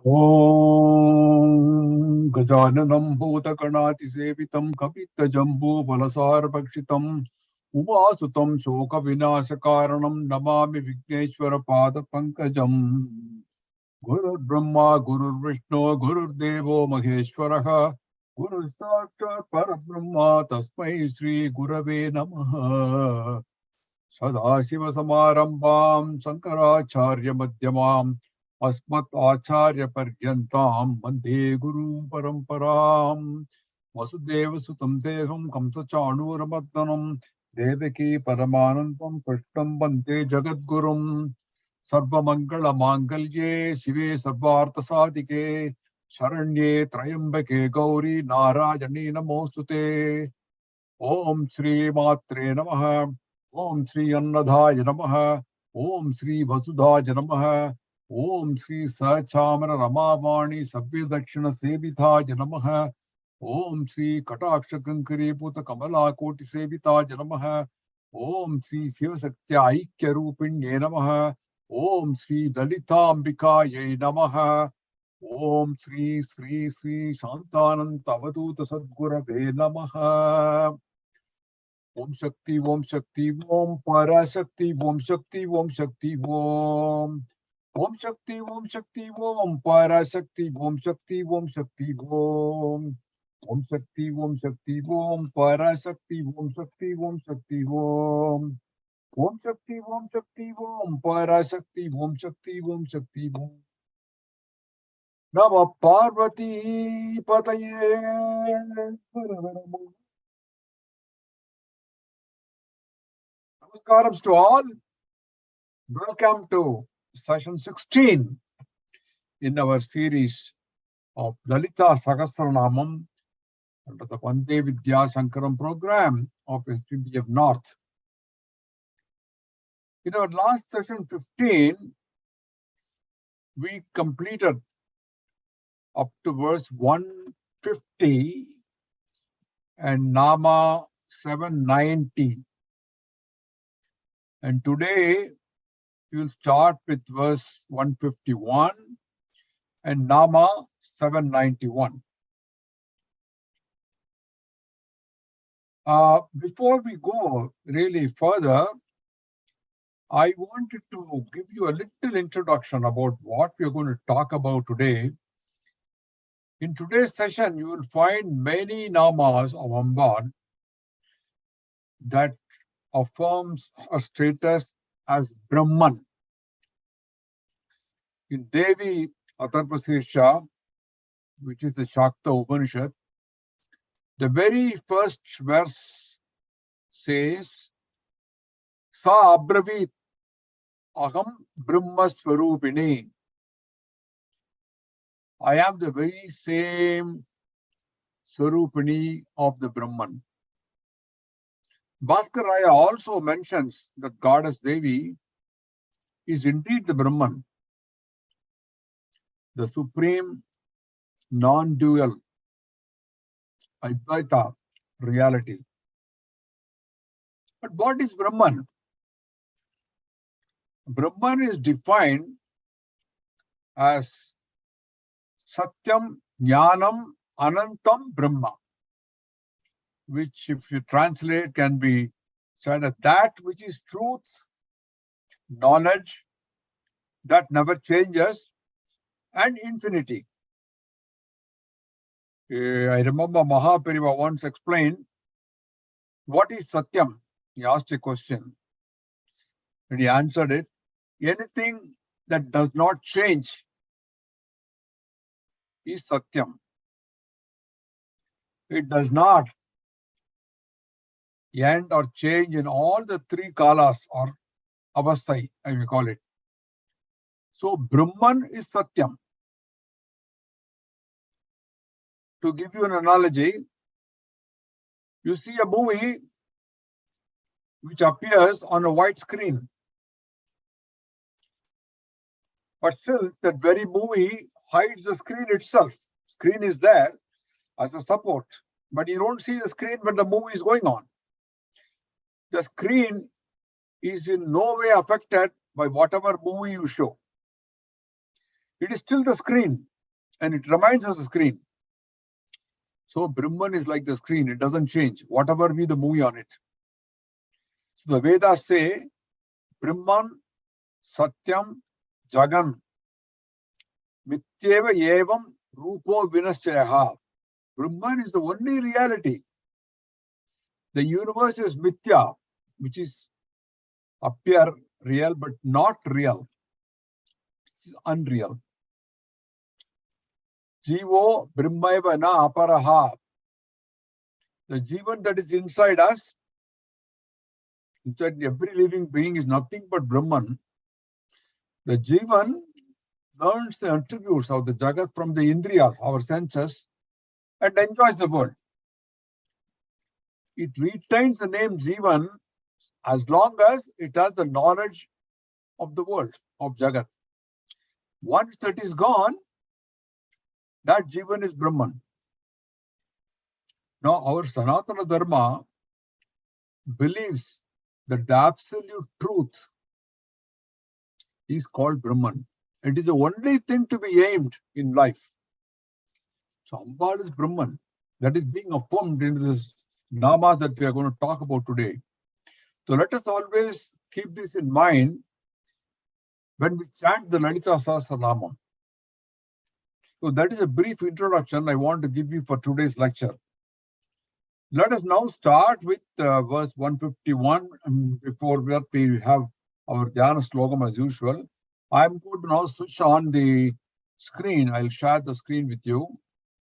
Om Gajananam Bhutaganati Sevitam Kapita Jambu Balasar Pakshitam Umasutam Shoka Vinasakaranam Namami Vigneshwara Pada Pankajam Guru Brahma Guru Vishnu Guru Devo Maheshwaraha Guru Sakshat Parabrahma Tasmai Sri Gurave Namaha Sadashiva Samarambam Sankaracharya Madhyamam Asmat Acharya Paryantam Vande Guru Paramparam Vasudeva Sutam Devam Kamsa Chanuramaddanam Devaki Paramanandam Krishtam Vande Jagadgurum Sarva Mangala Mangalye Shive Sarvartha Sadike Sharanye Trayambake Gauri Narayani Namostute Om Shri Matre Namaha Om Shri Annadhaya Namaha Om Shri Vasudhaya Namaha Om Shri Sachamara Ramavani Sabya Dakshina Sevithaya Namaha Om Shri Kataksha Kankari Puta Kamala Koti Sevithaya Namaha Om Shri Shivasaktya Aikya Rupinye Namaha Om Shri Lalitha Ambikaye Namaha Om Shri Shantananta Avaduta Sadgurave Namaha Om Shakti Om Parashakti Om Shakti Om Shakti Om Om Shakti Om Shakti Om Parashakti Om Shakti Om Shakti Om Om Shakti Om Shakti Om Parashakti Om Shakti Om Shakti Om Om Shakti Om Shakti Om Parashakti Om Shakti Om Shakti Om Nama Parvati Pataye Namaskaram to all. Welcome to Session 16 in our series of Lalitha Sahasranamam under the Vande Vidya Shankaram program of SVBF North. In our last session 15, we completed up to verse 150 and Nama 790. And today we will start with verse 151 and Nama 791. Before we go really further, I wanted to give you a little introduction about what we are going to talk about today. In today's session, you will find many namas of Amban that affirms her status as Brahman. In Devi Atharvasesha, which is the Shakta Upanishad, the very first verse says, Sa abravit aham brahma swarupini. I am the very same Swarupini of the Brahman. Bhaskaraya also mentions that goddess Devi is indeed the Brahman, the supreme, non-dual, Advaita reality. But what is Brahman? Brahman is defined as Satyam, Jnanam, Anantam, Brahma, which if you translate can be said as that which is truth, knowledge, that never changes, and infinity. I remember Mahapariva once explained, what is Satyam? He asked a question. And he answered it, anything that does not change is Satyam. It does not end or change in all the three kalas or avasthai, I will call it. So Brahman is Satyam. To give you an analogy, you see a movie which appears on a white screen. But still, that very movie hides the screen itself. Screen is there as a support, but you don't see the screen when the movie is going on. The screen is in no way affected by whatever movie you show. It is still the screen. and it reminds us the screen. So Brahman is like the screen, it doesn't change, whatever be the movie on it. So the Vedas say, Brahman, Satyam, Jagan, Mityeva Evam, Rupo Vinaschayaha. Brahman is the only reality. The universe is Mithya, which is appear real but not real. It's unreal. Jivo Brahmaiva na aparaha. The Jivan that is inside us, inside every living being, is nothing but Brahman. The Jivan learns the attributes of the Jagat from the Indriyas, our senses, and enjoys the world. It retains the name Jivan as long as it has the knowledge of the world, of Jagat. Once that is gone, that Jivan is Brahman. Now, our Sanatana Dharma believes that the absolute truth is called Brahman. It is the only thing to be aimed in life. So Ambal is Brahman. That is being affirmed into this namas that we are going to talk about today. So let us always keep this in mind when we chant the Lalitha Sahasranamam. So that is a brief introduction I want to give you for today's lecture. Let us now start with verse 151. And before that, we have our Dhyana Slokam as usual. I'm going to now switch on the screen. I'll share the screen with you.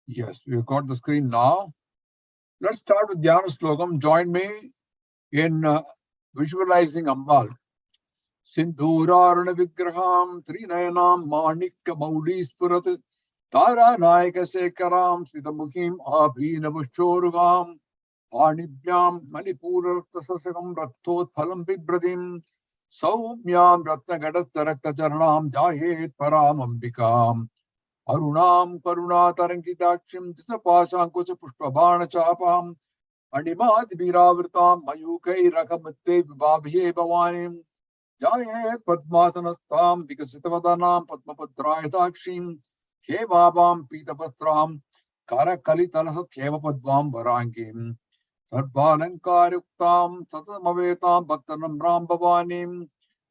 Yes, we've got the screen now. Let's start with Dhyana Slokam. Join me in visualizing Ambal. Sindhurarana Vigraham Trinayanam Manikka Maudispurat Tara Nayaka Sekaram Sitamukhim Abhinavashorugam Anibhyam Manipura Tasasakam Rathot Phalam Bibradim Saumyam Ratnagadat Tarakta Charanam Jayet Param Ambikam Arunam Karuna Tarankitakshim Tisapasankucha Pushpabana Chapam Animad Viravritam Mayukai Rakamatte Vibhabhe Bhavanim Jayet Padmasanastam Vikasitavadanam Padmapadrayadakshim Hevabam Pitapastram Karakalitalasath Hevapadvam Varangim Sarvalankayuktam Satamavetam Bhaktanam Ram Bhavanim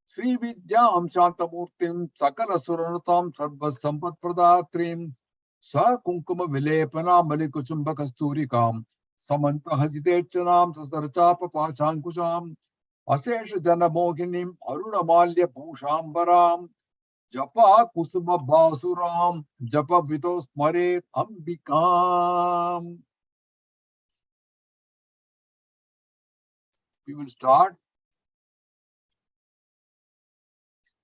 Sri Vidyam Shantamurtim Sakala Suranatam Sarvas Sampat Pradatrim Sa Kunkuma Vilepana Malikuchumba Kasturikam Samanta Hasidechanam Sasarachapa Pachankusham Asesha Janamohinim Aruna Malya Bhushambaram Japa Kusuma Basuram Japa Vitos Maret Ambikam. We will start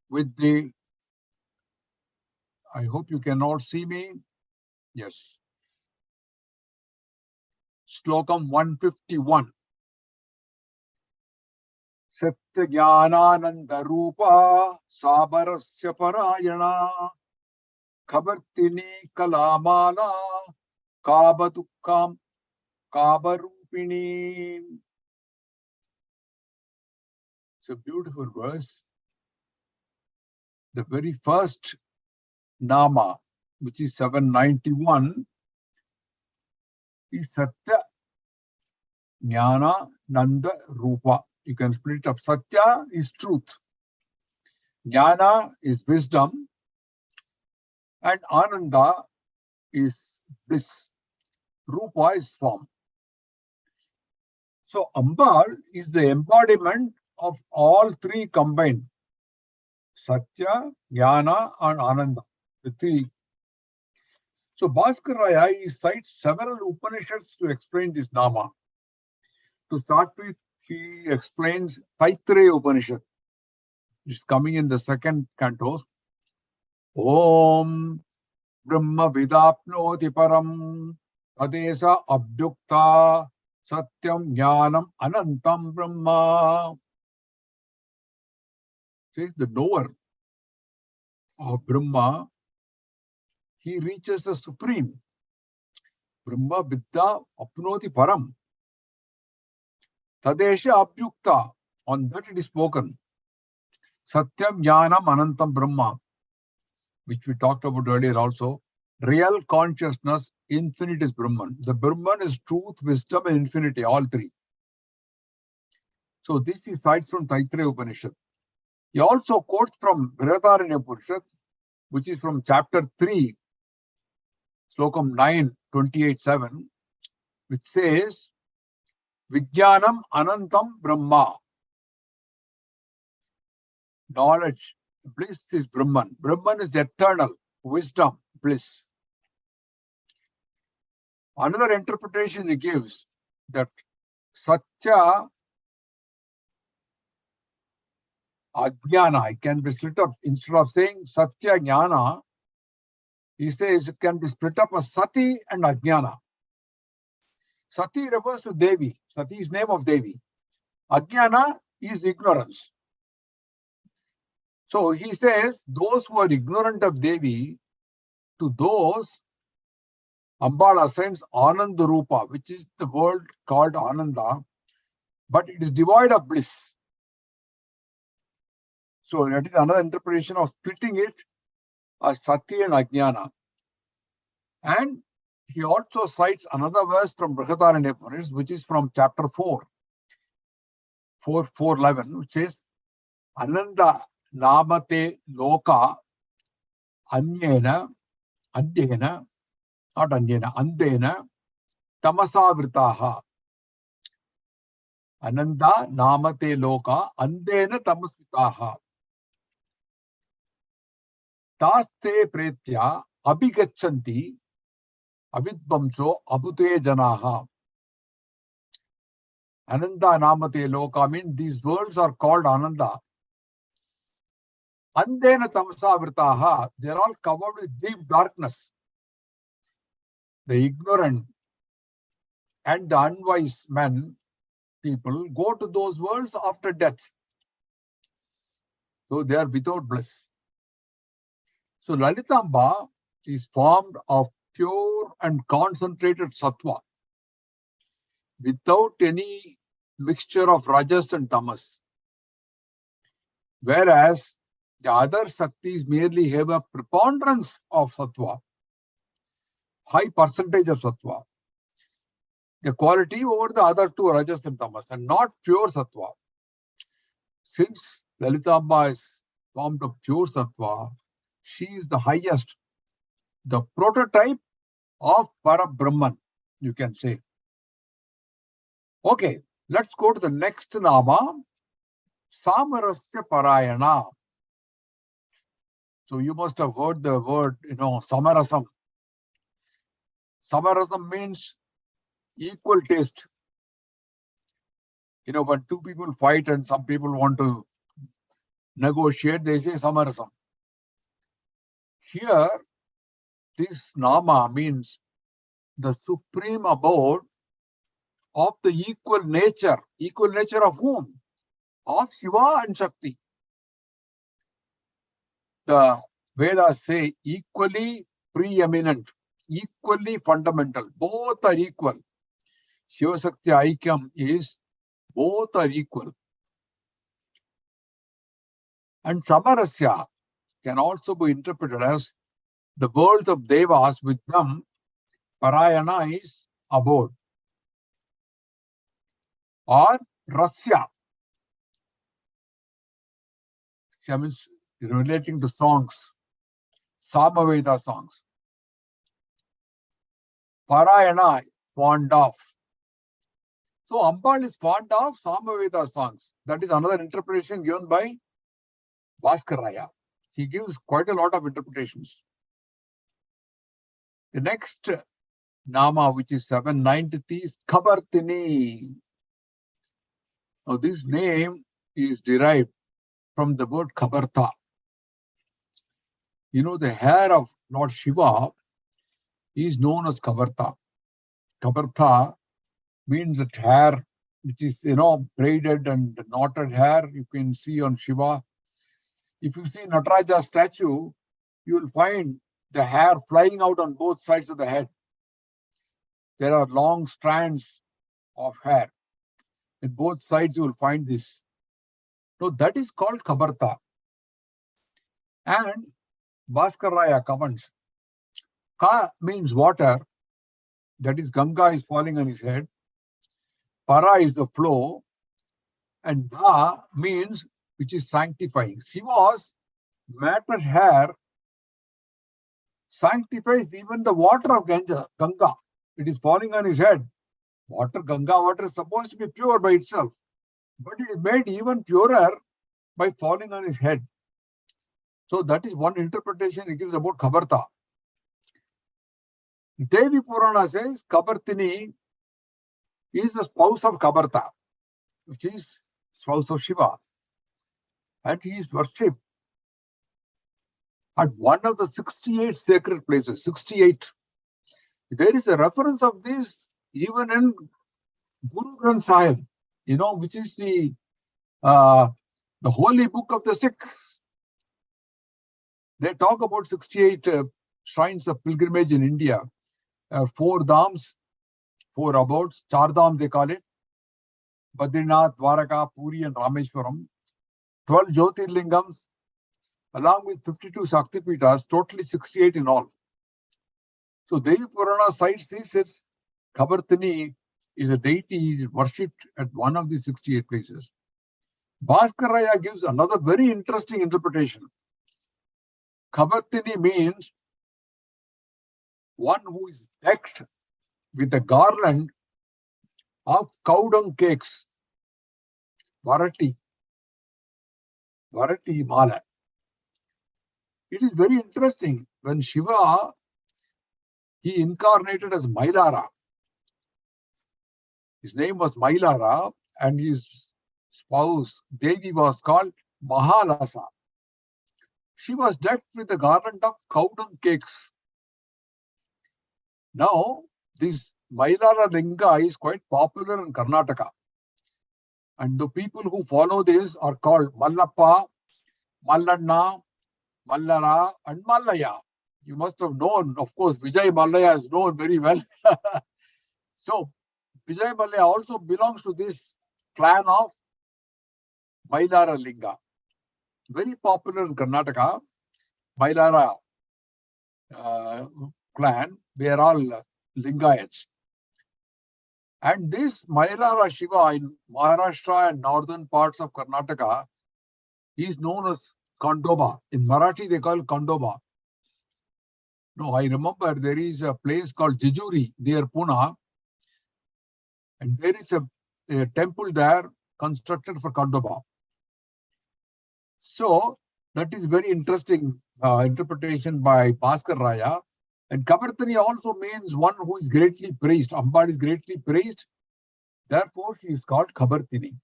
with the, I hope you can all see me. Yes. Slokam 151. Satya Jnanananda Rupa Sabarasya Parayana Khabartini Kalamala Kabatukam Kabarupini. It's a beautiful verse. The very first Nama, which is 791, is Satya Jnana Nanda Rupa. You can split it up. Satya is truth. Jnana is wisdom. And Ananda is bliss. Rupa is form. So Ambal is the embodiment of all three combined. Satya, Jnana and Ananda. The three. So Bhaskaraya cites several Upanishads to explain this Nama. To start with, he explains Taittiriya Upanishad, which is coming in the second canto. Om Brahma Vidapnoti Param Tadesa Abdukta Satyam Jnanam Anantam Brahma. Says the knower of Brahma, he reaches the supreme. Brahma Vidya Apnoti Param. Tadesha Abhyukta, on that it is spoken. Satyam Jnanam Anantam Brahma, which we talked about earlier also. real consciousness, infinite is Brahman. The Brahman is truth, wisdom, and infinity, all three. So this is cites from Taittiriya Upanishad. He also quotes from Brihadaranyaka Upanishad, which is from chapter 3, slokam 9, 28-7, which says, Vijnanam Anantam Brahma. Knowledge, bliss is Brahman. Brahman is eternal, wisdom, bliss. Another interpretation he gives that Satya Ajnana, it can be split up. Instead of saying Satya Jnana, he says it can be split up as Sati and Ajnana. Sati refers to Devi. Sati is name of Devi. Ajnana is ignorance. So he says those who are ignorant of Devi, to those Ambala assigns Ananda Rupa, which is the world called Ananda, but it is devoid of bliss. So that is another interpretation of splitting it as Sati and Ajnana. And he also cites another verse from Brihadaranyaka, which is from chapter 4, 4:11, which says, Ananda namate loka anyena, andena, not anyena, andena, tamasa vritaha. Ananda namate loka andena tamasvitaha. Taste pretya abhigachanti avidvamso abhute janaha. Ananda namate loka means these worlds are called Ananda. Andena tamasa vritaha, they are all covered with deep darkness. The ignorant and the unwise men, people, go to those worlds after death. So they are without bliss. So Lalitamba is formed of pure and concentrated sattva without any mixture of rajas and tamas. Whereas the other Shaktis merely have a preponderance of sattva, high percentage of sattva, the quality over the other two rajas and tamas, and not pure sattva. Since Lalitamba is formed of pure sattva, she is the highest, the prototype of Parabrahman, you can say. Okay, let's go to the next nama, Samarasya Parayana. So you must have heard the word, Samarasam. Samarasam means equal taste. When two people fight and some people want to negotiate, they say Samarasam. Here, this nama means the supreme abode of the equal nature. Equal nature of whom? Of Shiva and Shakti. The Vedas say equally preeminent, equally fundamental. Both are equal. Shiva Shakti Aikyam is both are equal. And Samarasya can also be interpreted as the worlds of Devas, with them Parayana is abode. Or Rasya. Rasya means relating to songs, Samaveda songs. Parayana, fond of. So Ambal is fond of Samaveda songs. That is another interpretation given by Bhaskaraya. He gives quite a lot of interpretations. The next nama, which is 790th, is Kabartini. Now this name is derived from the word Kabartha. The hair of Lord Shiva is known as Kabartha. Kabartha means that hair which is, braided and knotted hair you can see on Shiva. If you see Nataraja statue, you will find the hair flying out on both sides of the head. There are long strands of hair. In both sides you will find this. So that is called Kabartha. And Bhaskaraya comments, Ka means water, that is Ganga is falling on his head. Para is the flow. And Da means which is sanctifying. Shiva's matted hair sanctifies even the water of Ganga. It is falling on his head. Ganga water is supposed to be pure by itself, but it is made even purer by falling on his head. So that is one interpretation it gives about Khabarta. Devi Purana says Kabartini is the spouse of Khabarta, which is spouse of Shiva, and he is worshipped at one of the 68 sacred places. 68. There is a reference of this even in Guru Granth Sahib, which is the holy book of the Sikh. They talk about 68 shrines of pilgrimage in India. 4 dhams, 4 abodes, 4 dham they call it. Badrinath, Dwaraka, Puri and Rameshwaram. 12 Jyotirlingams, along with 52 Shaktipitas, totally 68 in all. So Devi Purana cites this as Kabartini is a deity worshipped at one of these 68 places. Bhaskaraya gives another very interesting interpretation. Kabartini means one who is decked with a garland of cow dung cakes. Bharati Mala. It is very interesting. When Shiva, he incarnated as Mailara. His name was Mailara, and his spouse, Devi, was called Mahalasa. She was decked with a garland of cow dung cakes. Now, this Mailara Linga is quite popular in Karnataka. And the people who follow this are called Mallappa, Mallanna, Mallara, and Mallaya. You must have known, of course, Vijay Mallaya is known very well. So, Vijay Mallaya also belongs to this clan of Mailara Linga. Very popular in Karnataka. Mailara clan, they are all Lingayats. And this Mailara Shiva in Maharashtra and northern parts of Karnataka is known as Kandoba. In Marathi, they call it Kandoba. No, I remember there is a place called Jejuri near Pune, and there is a temple there constructed for Kandoba. So that is very interesting interpretation by Bhaskar Raya. And Kabartini also means one who is greatly praised. Amba is greatly praised. Therefore, she is called Kabartini.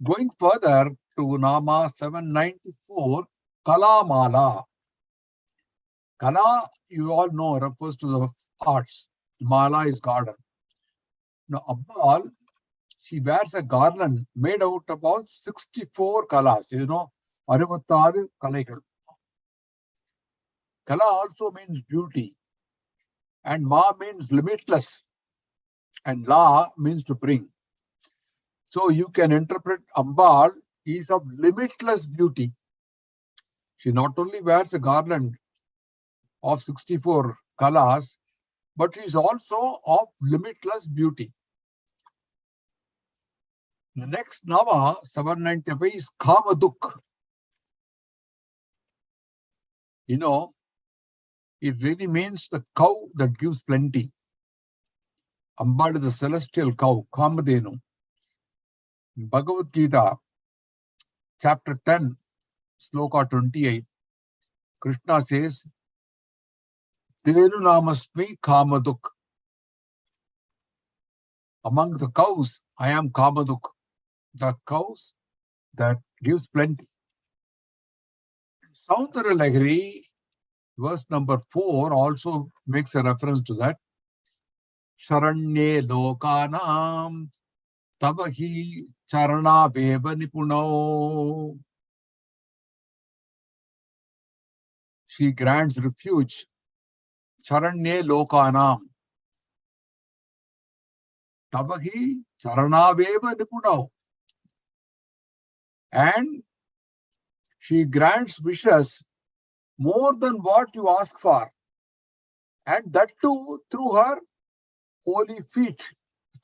Going further to Nama 794, Kalamala. Kala, you all know, refers to the arts. Mala is garden. Now, Abbal, she wears a garland made out of all 64 kalas. 66 kalaikal. Kala also means beauty. And Ma means limitless. And La means to bring. So you can interpret Ambal is of limitless beauty. She not only wears a garland of 64 kalas, but she is also of limitless beauty. The next Nama, 795, is Kamaduk. It really means the cow that gives plenty. Amba is a celestial cow, Kamadenu. In Bhagavad Gita, chapter 10, sloka 28, Krishna says, Denu namasmi Kamaduk. Among the cows, I am Kamaduk. The cows that gives plenty. Saundara Lahari, verse number 4, also makes a reference to that. Sharanye lokanam tabahi charana veva nipuno. She grants refuge. Sharanye lokanam tabahi charana veva nipuno. And she grants wishes more than what you ask for. And that too through her holy feet.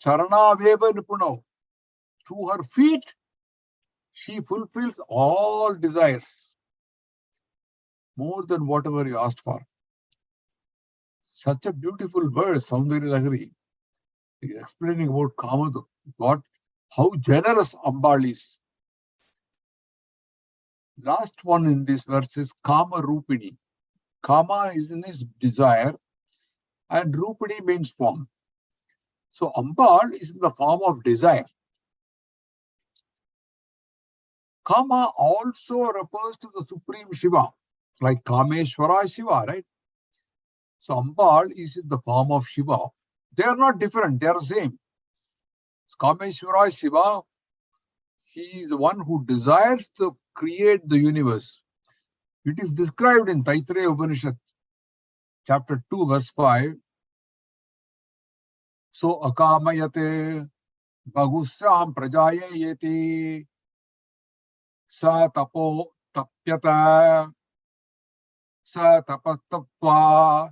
Charana Veva Nipuno. Through her feet, she fulfills all desires, more than whatever you asked for. Such a beautiful verse, Saundari Lahari, explaining about Kamadu, how generous Ambal is. Last one in this verse is Kama Rupini. Kama is desire, and Rupini means form. So Ambal is in the form of desire. Kama also refers to the Supreme Shiva, like Kameshwara is Shiva, right? So Ambal is in the form of Shiva. They are not different, they are the same. Kameshwara is Shiva. He is the one who desires to create the universe. It is described in Taittiriya Upanishad, chapter 2, verse 5. So akamayate bagusram prajayayeti sa tapo tapyata sa tapastapva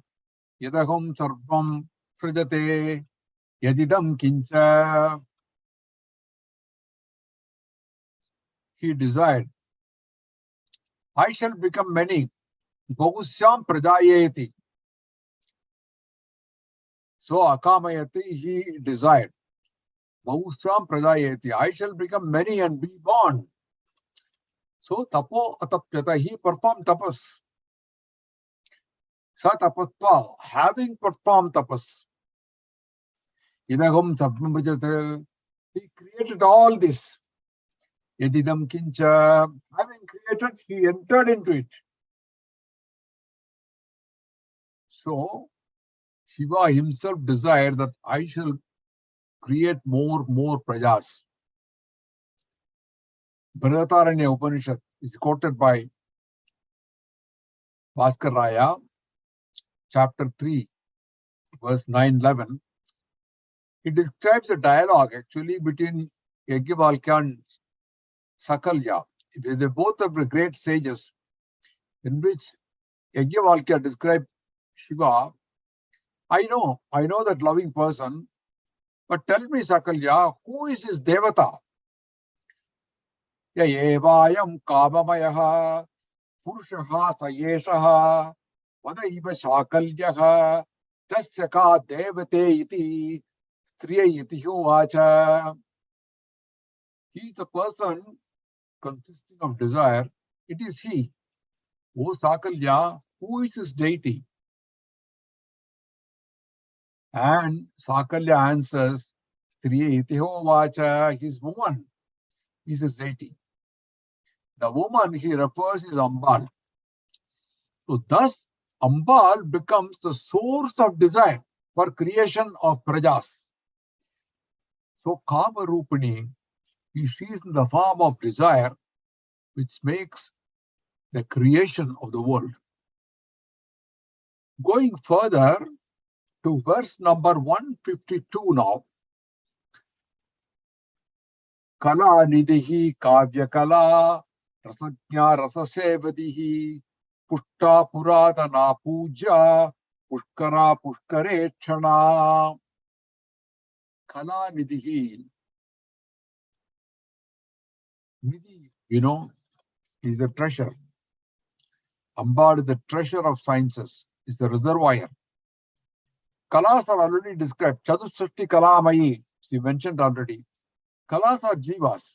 yadahum sarvam srijate yadidam kincha. He desired, I shall become many. Bahusyam prajayeti. So akamayati, he desired. Bahusyam prajayeti. I shall become many and be born. So tapo atapyata, he performed tapas. Sa tapatva, having performed tapas. Idagam sarvam bhajate. He created all this. Yadidam kincha, having created, he entered into it. So, Shiva himself desired that I shall create more prajas. Brihadaranyaka Upanishad is quoted by Bhaskar Raya, chapter 3, verse 9-11. It describes a dialogue actually between Yajnavalkya and Sakalya. They both are great sages, in which Yajnavalkya described Shiva. I know that loving person, but tell me, Sakalya, who is his devata? Ya evayam kamamayaha purushaha sayeshaha vadaiva sakalyaha tasya ka devate iti striya iti huvacha. He is the person consisting of desire. It is he. O Sakalya, who is his deity? And Sakalya answers, Striya iti hovacha, his woman is his deity. The woman he refers is Ambal. So thus, Ambal becomes the source of desire for creation of prajas. So Kama Rupini, he sees in the form of desire, which makes the creation of the world. Going further to verse number 152 now. Kala nidhi kavya kala rasajna rasasevadihi pushta puradana puja pushkara pushkarechana. Kala nidhi. Nidhi, is the treasure. Ambal is the treasure of sciences, is the reservoir. Kalas are already described. Chatusrishti kalamayi, she mentioned already. Kalas are jivas.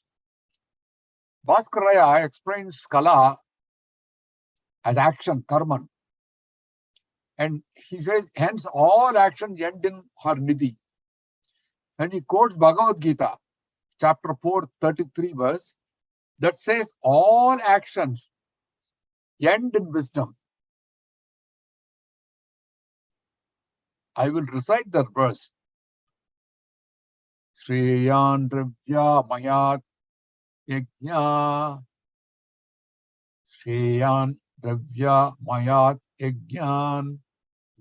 Bhaskaraya explains kala as action, karman. And he says, hence all actions end in her nidhi. And he quotes Bhagavad Gita, chapter 4, 33 verse, that says all actions end in wisdom. I will recite that verse. Shreyan Dravya Mayat Yajna. Shreyan Dravya Mayat Yajnan.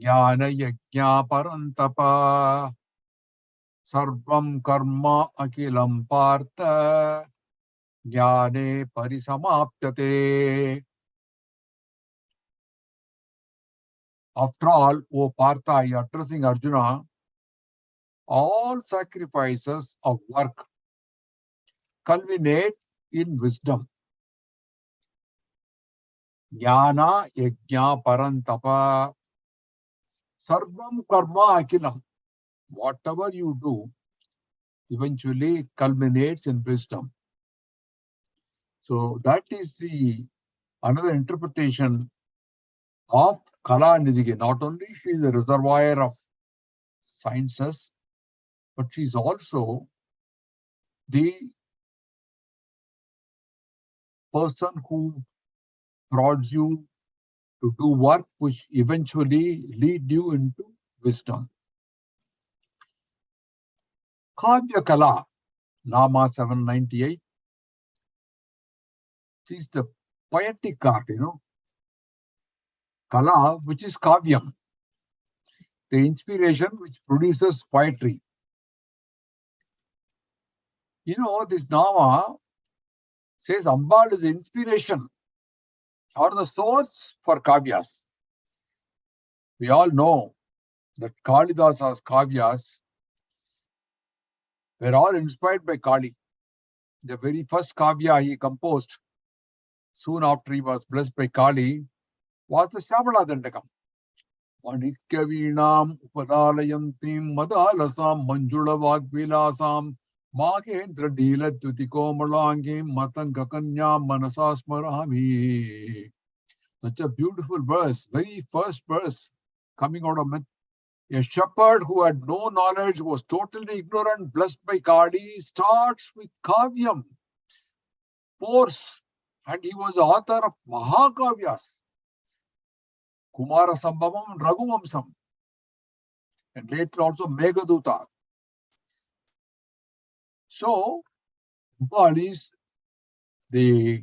Jnana Yajna Parantapa. Sarvam Karma Akilam Partha. Jnane Parisamapyate. After all, O Partha, addressing Arjuna, all sacrifices of work culminate in wisdom. Jnana yajna parantapa sarvam karma akilam. Whatever you do eventually culminates in wisdom. So that is the another interpretation of Kala Nidhige. Not only she is a reservoir of sciences, but she is also the person who prods you to do work which eventually lead you into wisdom. Kavya Kala, Nama 798. This is the poetic art, Kala, which is Kavyam, the inspiration which produces poetry. This Nama says Ambal is the inspiration or the source for Kavyas. We all know that Kalidasa's Kavyas were all inspired by Kali. The very first Kavya he composed soon after he was blessed by Kali was the Shyamala Dandakam. Manikyavinam Upadalayantim Madalasam Manjula Vagvilasam Mahendra Dila Tutikomalangim Matangakanya Manasasmarami. Such a beautiful verse, very first verse coming out of a shepherd who had no knowledge, was totally ignorant, blessed by Kali, starts with Kavyam, force, and he was the author of Mahakavyas, Kumara Sambhavam and Raghuvamsam, and later also Meghaduta. So, Bali is the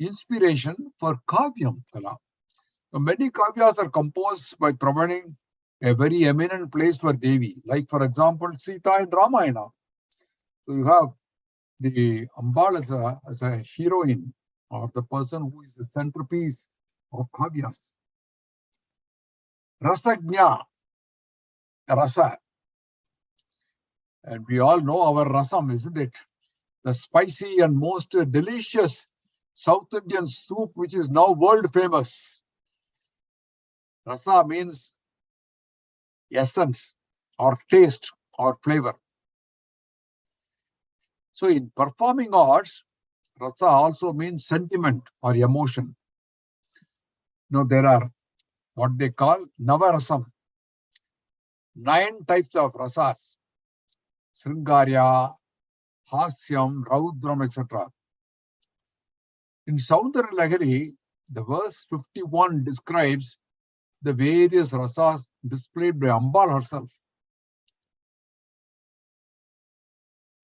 inspiration for Kavyam Kala. Now, many Kavyas are composed by providing a very eminent place for Devi, like for example, Sita in Ramayana. So you have the Ambal as a heroine, or the person who is the centerpiece of Kavyas. Rasagnya, Rasa. And we all know our rasam, isn't it? The spicy and most delicious South Indian soup, which is now world famous. Rasa means essence or taste or flavor. So in performing arts, rasa also means sentiment or emotion. There are what they call Navarasam, 9 types of rasas: Sringarya, Hasyam, Raudram, etc. In Saundara Lahari, the verse 51 describes the various rasas displayed by Ambal herself.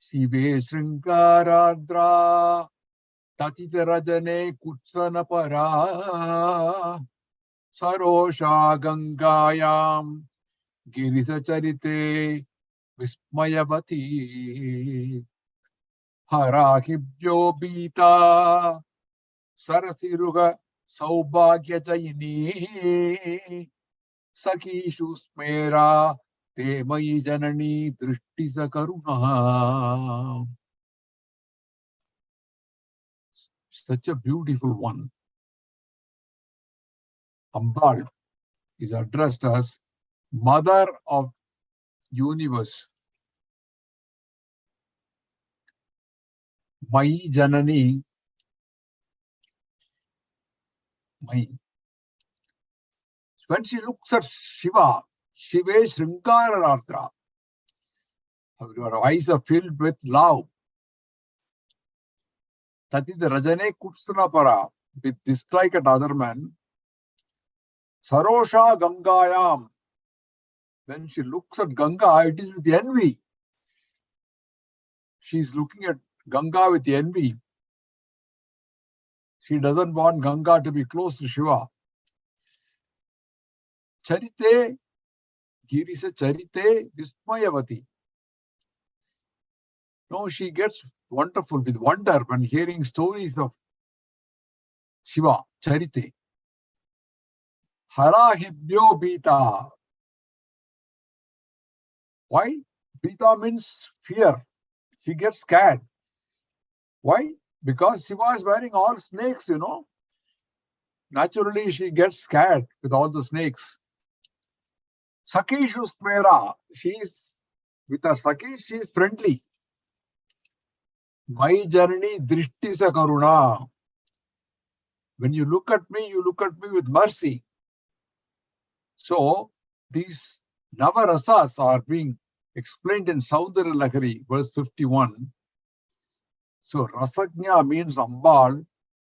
Shive Sringaradra Tatita Rajane Kutsana Para Sarosha Gangayam Girisa Charite Vismayavati Harahibjo Bita Sarasiruga Saubhagya Jayini Sakishu Smera Te Mai Janani Drishti Sakaruna. Such a beautiful one. Ambal is addressed as Mother of Universe. Mai Janani. Mai. When she looks at Shiva, Shive Sringararatra, her eyes are filled with love. Tatida Rajane Kutsana Para, with dislike at other men. Sarosha Gangayam, when she looks at Ganga, it is with envy. She is looking at Ganga with envy. She doesn't want Ganga to be close to Shiva. Charite, Girisa Charite, Vismayavati. No, she gets wonderful with wonder when hearing stories of Shiva, Charite. Harahibhyo Bita. Why? Bita means fear. She gets scared. Why? Because she was wearing all snakes, Naturally, she gets scared with all the snakes. Sakishu Smera. She's with her Sakhi, she is friendly. My journey Drishti sa Karuna. When you look at me with mercy. So, these Navarasas are being explained in Saundara Lahari, verse 51. So, Rasajna means Ambal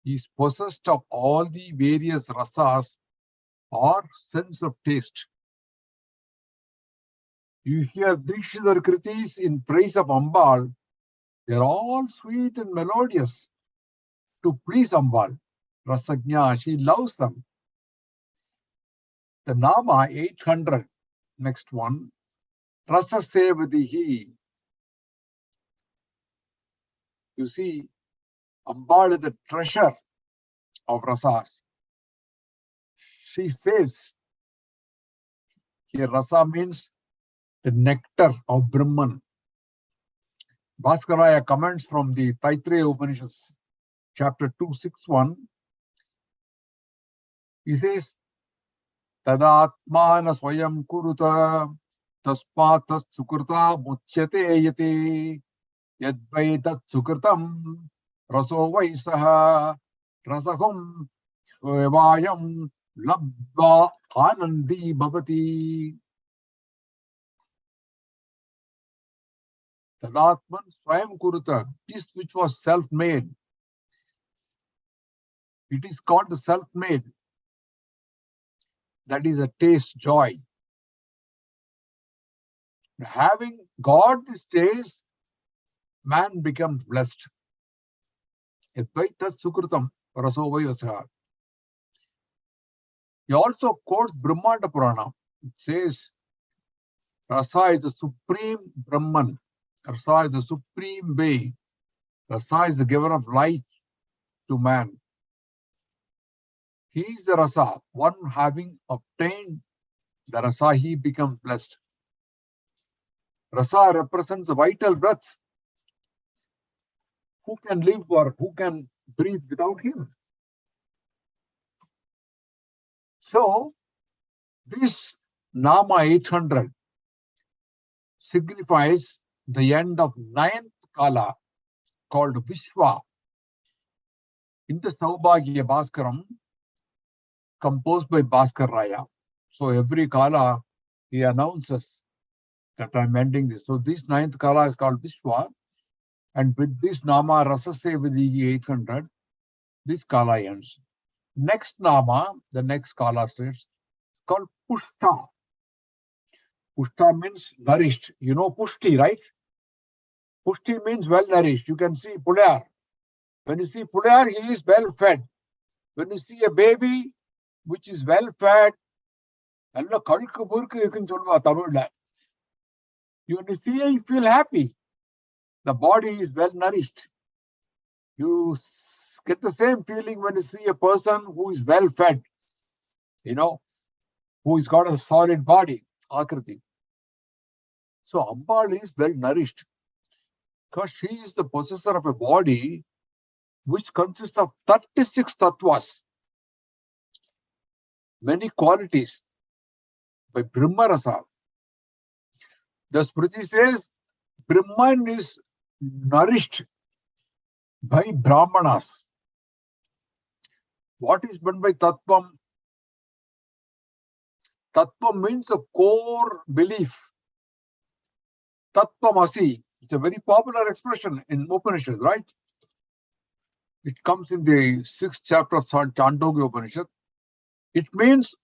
is possessed of all the various rasas or sense of taste. You hear Dikshidhar Kritis in praise of Ambal, they're all sweet and melodious to please Ambal. Rasajna, she loves them. The Nama 800, next one, Rasa Sevadihi. You see, Ambal is the treasure of rasas. She says, here rasa means the nectar of Brahman. Bhaskaraya comments from the Taittiriya Upanishads, chapter 261. He says, Tadatmana swayam kuruta tasmatas sukrta muchyate yati yadvaitat sukritam raso vaisaha rasahum svayam labba anandi bhavati. Tadatman swayam kuruta, this which was self-made. It is called the self-made. That is a taste, joy. Having God this taste, man becomes blessed. He also quotes Brahmanda Purana. It says, Rasa is the supreme Brahman. Rasa is the supreme being. Rasa is the giver of light to man. He is the Rasa. One having obtained the Rasa, he becomes blessed. Rasa represents the vital breath. Who can live or who can breathe without him? So, this Nama 800 signifies the end of 9th Kala called Vishwa. In the Saubhagya Bhaskaram, composed by Bhaskar Raya. So every Kala, he announces that I'm ending this. So this 9th Kala is called Vishwa. And with this Nama Rasa Sevadihi 800, this Kala ends. Next Nama, the next Kala states, it's called Pushta. Pushta means nourished. You know Pushti, right? Pushti means well nourished. You can see Pulayar. When you see Pulayar, he is well fed. When you see a baby which is well fed, when you see it, you feel happy. The body is well nourished. You get the same feeling when you see a person who is well fed, who has got a solid body, Akriti. So Ambal is well nourished because she is the possessor of a body which consists of 36 tattvas, many qualities by Brahma Rasa. The Smriti says Brahman is nourished by Brahmanas. What is meant by Tattvam? Tattvam means a core belief. Tattvamasi. It's a very popular expression in Upanishads, right? It comes in the 6th chapter of Chandogya Upanishad. It means,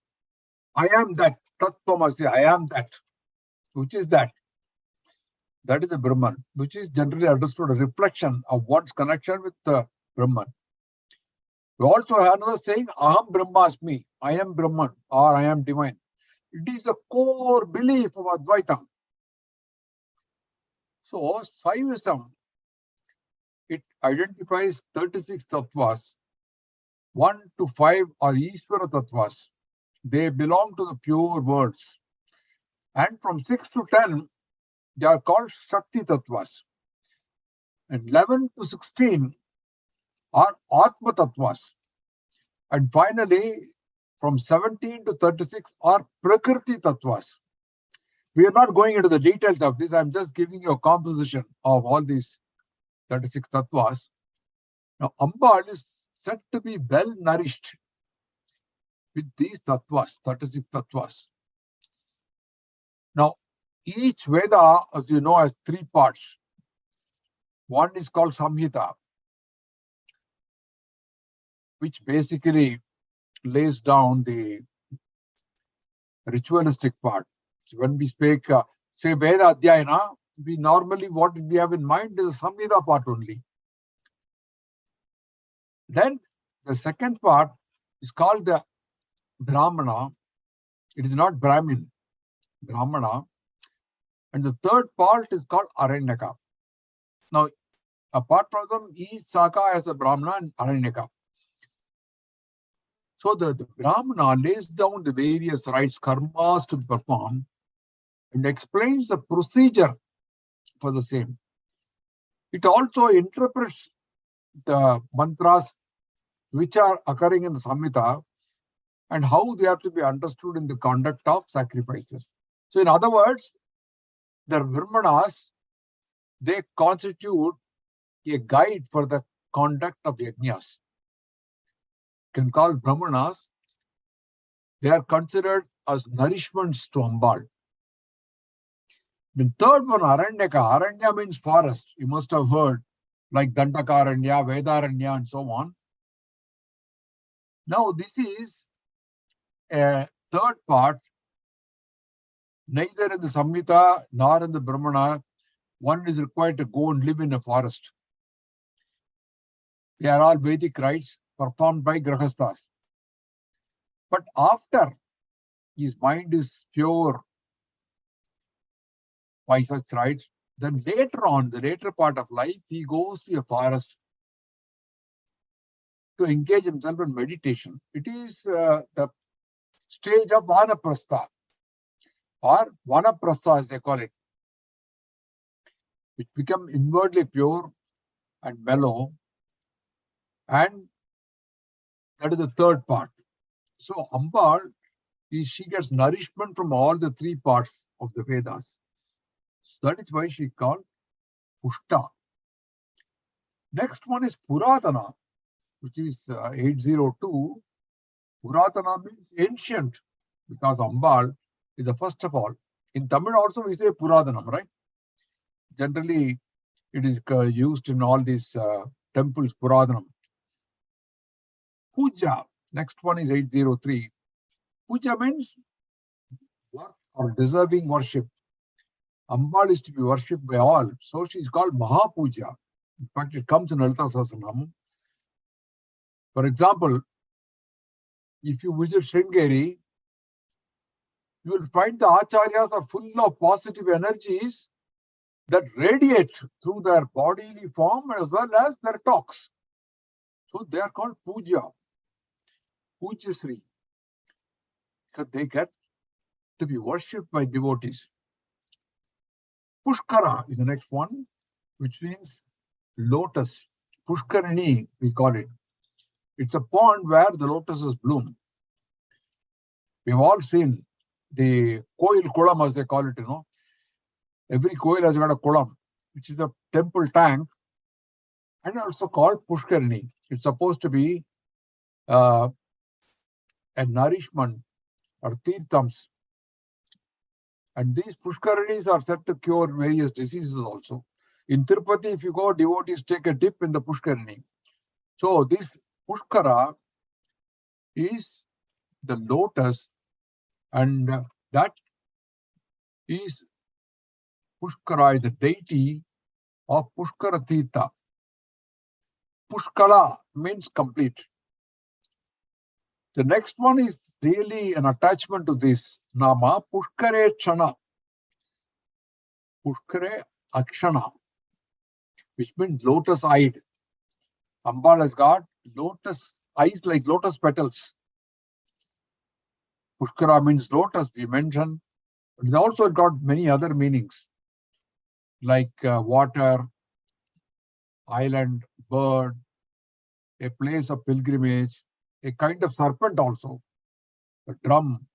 I am that. Tattvamasi, I am that. Which is that? That is the Brahman, which is generally understood a reflection of one's connection with the Brahman. We also have another saying, Aham Brahmasmi, I am Brahman, or I am divine. It is the core belief of Advaita. So, Saivism, it identifies 36 tattvas. 1 to 5 are Ishvara tattvas, they belong to the pure worlds. And from 6 to 10, they are called Shakti Tattvas. And 11 to 16 are Atma Tattvas. And finally, from 17 to 36 are Prakriti Tattvas. We are not going into the details of this. I'm just giving you a composition of all these 36 Tattvas. Now, Ambal is said to be well nourished with these Tattvas, 36 Tattvas. Now, each Veda, as you know, has 3 parts. One is called Samhita, which basically lays down the ritualistic part. So when we speak, say Veda Adhyayana, we normally, what we have in mind is the Samhita part only. Then the second part is called the Brahmana. It is not Brahmin, Brahmana. And the third part is called Aranyaka. Now, apart from them, each Saka has a Brahmana and Aranyaka. So the Brahmana lays down the various rites, karmas to perform, and explains the procedure for the same. It also interprets the mantras which are occurring in the Samhita and how they have to be understood in the conduct of sacrifices. So in other words, the Brahmanas, they constitute a guide for the conduct of yajnas. You can call Brahmanas, they are considered as nourishments to Ambal. The third one, Aranyaka. Aranya means forest. You must have heard, like Dandakaranya, Vedaranya, and so on. Now, this is a third part. Neither in the Samhita nor in the Brahmana, one is required to go and live in a forest. They are all Vedic rites performed by Grahasthas. But after his mind is pure by such rites, then later on, the later part of life, he goes to a forest to engage himself in meditation. It is the stage of Vanaprastha, or Vanaprastha as they call it, which become inwardly pure and mellow, and that is the third part. So Ambal, she gets nourishment from all the 3 parts of the Vedas. So that is why she called Pushta. Next one is Puratana, which is 802. Puratana means ancient, because Ambal is the first of all. In Tamil also we say Puratanam, right? Generally, it is used in all these temples, Puratanam. Puja, next one is 803. Puja means work or deserving worship. Ambal is to be worshipped by all, so she is called Mahapuja. In fact, it comes in Lalitha Sahasranamam. For example, if you visit Sringeri, you will find the Acharyas are full of positive energies that radiate through their bodily form as well as their talks. So they are called Puja, Pujasri, because they get to be worshipped by devotees. Pushkara is the next one, which means lotus. Pushkarini, we call it. It's a pond where the lotuses bloom. We've all seen the Koil Kulam, as they call it, you know. Every Koil has got a Kulam, which is a temple tank, and also called Pushkarini. It's supposed to be a nourishment or tirthams. And these Pushkarinis are said to cure various diseases also. In Tirupati, if you go, devotees take a dip in the Pushkarini. So this Pushkara is the lotus, and that is Pushkara is a deity of Pushkaratita. Pushkala means complete. The next one is really an attachment to this Nama, Pushkare Chana. Pushkare Akshana, which means lotus-eyed. Ambal has got lotus eyes like lotus petals. Pushkara means lotus, we mentioned. But it also got many other meanings, like water, island, bird, a place of pilgrimage, a kind of serpent also, a drum,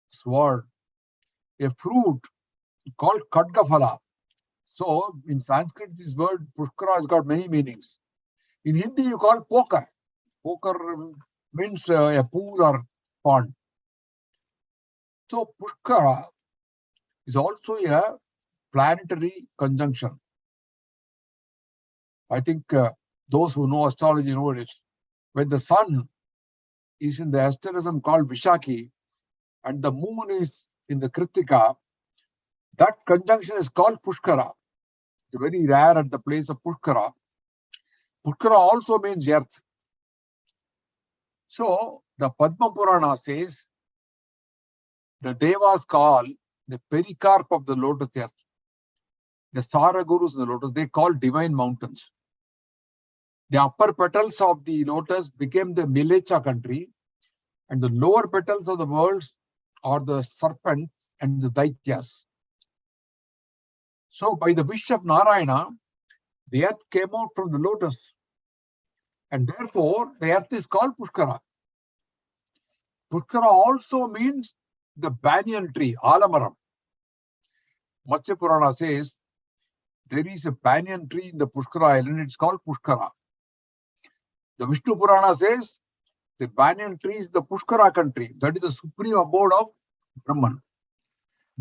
sword, a fruit called Khadgaphala. So in Sanskrit, this word Pushkara has got many meanings. In Hindi, you call poker. Poker means a pool or pond. So Pushkara is also a planetary conjunction. I think those who know astrology know it. When the sun is in the asterism called Vishakhi and the moon is in the Kritika, that conjunction is called Pushkara. It's very rare at the place of Pushkara. Pushkara also means earth. So the Padma Purana says the Devas call the pericarp of the lotus earth, the Sara Gurus in the lotus, they call divine mountains. The upper petals of the lotus became the Milecha country, and the lower petals of the worlds are the serpents and the Daityas. So by the wish of Narayana, the earth came out from the lotus, and therefore the earth is called Pushkara. Pushkara also means the banyan tree, Alamaram. Matsya Purana says there is a banyan tree in the Pushkara island, it's called Pushkara. The Vishnu Purana says the banyan tree is the Pushkara country, that is the supreme abode of Brahman.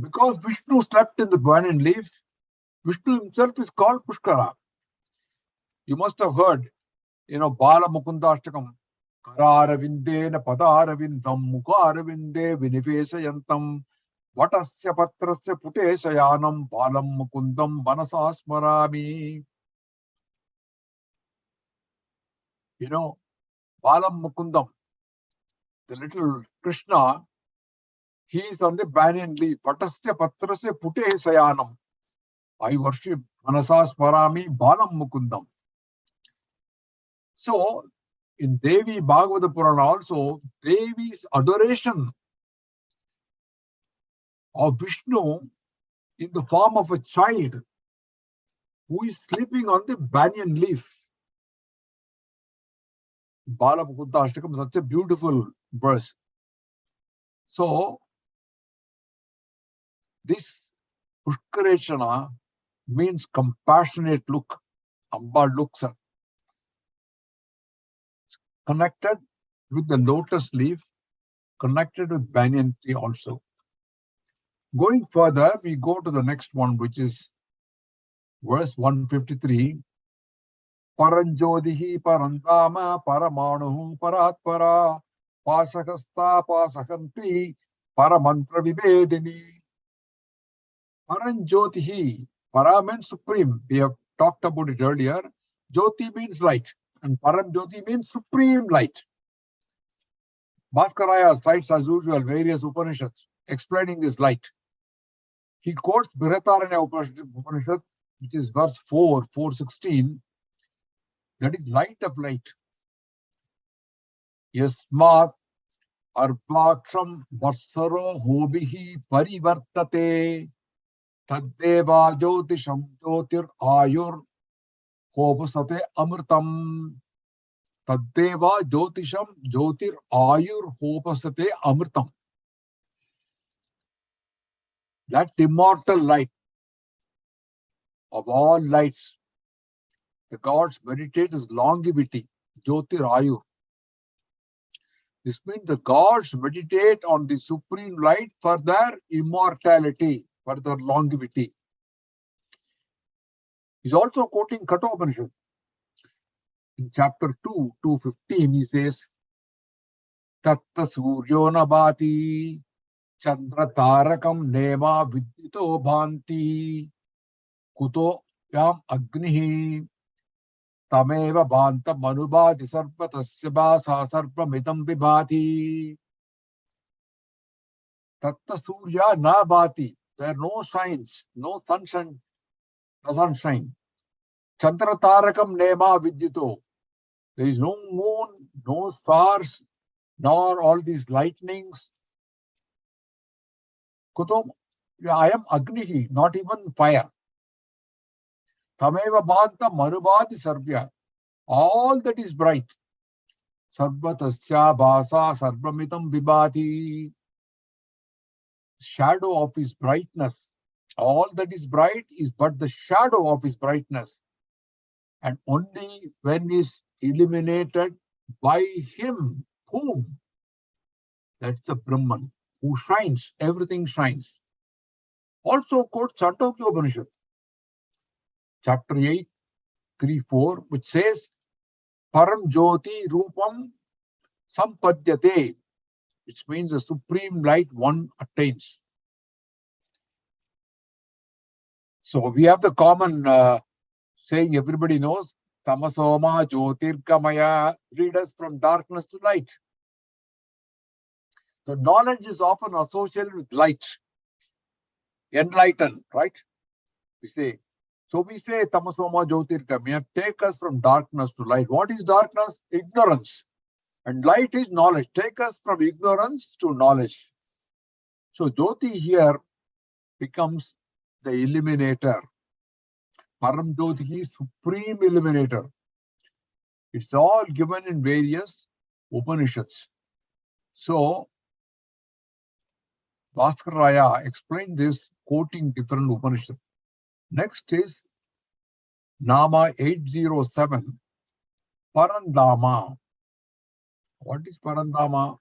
Because Vishnu slept in the banyan leaf, Vishnu himself is called Pushkara. You must have heard, Bala Mukundashtakam, Kararavindena Padaravindam Mukaravinde Viniveshayantam Vatasya Patrasya Puteshayanam Balam Mukundam Vanasasmarami. Balam Mukundam, the little Krishna, he is on the banyan leaf. Vatasya Patrasya Puteshayanam. I worship Vanasasmarami Balam Mukundam. So, in Devi Bhagavata Purana also, Devi's adoration of Vishnu in the form of a child who is sleeping on the banyan leaf. Bala Mukunda Ashtakam, such a beautiful verse. So, this Pushkareshana means compassionate look. Amba looks at. Connected with the lotus leaf, connected with banyan tree also. Going further, we go to the next one, which is verse 153. Paranjodihi parandama paramanuhu paratpara pasakasta pasakantri paramantra vibedini. Paranjyotihi, para means supreme. We have talked about it earlier. Jyoti means light, and Paranjyoti means supreme light. Bhaskaraya cites as usual various Upanishads explaining this light. He quotes Brihadaranya Upanishad, which is verse 4:16. That is light of light. Yasmat arplaksham vatsaro hobihi parivartate taddeva jyotisham jyotir ayur hopasate amritam. Taddeva jyotisham jyotir ayur hopasate amritam. That immortal light of all lights, the gods meditate is longevity, jyotir ayur. This means the gods meditate on the supreme light for their immortality, for their longevity. He's also quoting Kathopanishad. In chapter 2, 2:15, he says, Tatta suryo nabhati chandra tarakam nema vidyito bhanti kuto yam agnihi tameva bhanta manubhati sarva tasya bhasa sarva mitam vibhati. Tatta surya nabhati. There are no signs, no sunshine, doesn't shine. Chandra tarakam nema vidyito. There is no moon, no stars, nor all these lightnings. Kutum, I am Agnihi, not even fire. Tameva Bhanta Marubadi Sarvya. All that is bright. Sarvatasya Bhasa Sarvamitam Vibhati. Shadow of his brightness. All that is bright is but the shadow of his brightness. And only when is illuminated by him, whom? That's the Brahman, who shines, everything shines. Also quote Chandogya Upanishad, chapter 8, 3-4, which says, Param Jyoti Rupam Sampadyate, which means the supreme light one attains. So we have the common saying everybody knows, Tamasoma Jyotirgamaya, lead us from darkness to light. The knowledge is often associated with light, enlighten, right? We say. So we say Tamasoma Jyotirgamaya, take us from darkness to light. What is darkness? Ignorance. And light is knowledge. Take us from ignorance to knowledge. So Jyoti here becomes the illuminator. Param Jyoti is supreme illuminator. It's all given in various Upanishads. So Bhaskaraya explained this quoting different Upanishads. Next is Nama 807, Parandama. What is Parandama?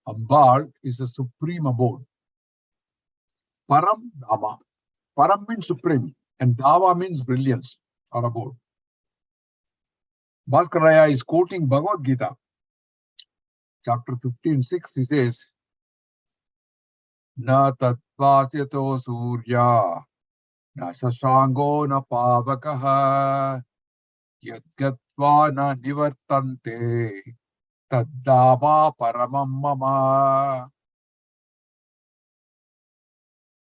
Ambal is a supreme abode. Param Dama. Param means supreme and Dava means brilliance or abode. Bhaskaraya is quoting Bhagavad Gita, chapter 15:6. He says, Na tattvasyato surya, na shashango na pavakaha, yadgatva na nivartante, taddama paramam mama.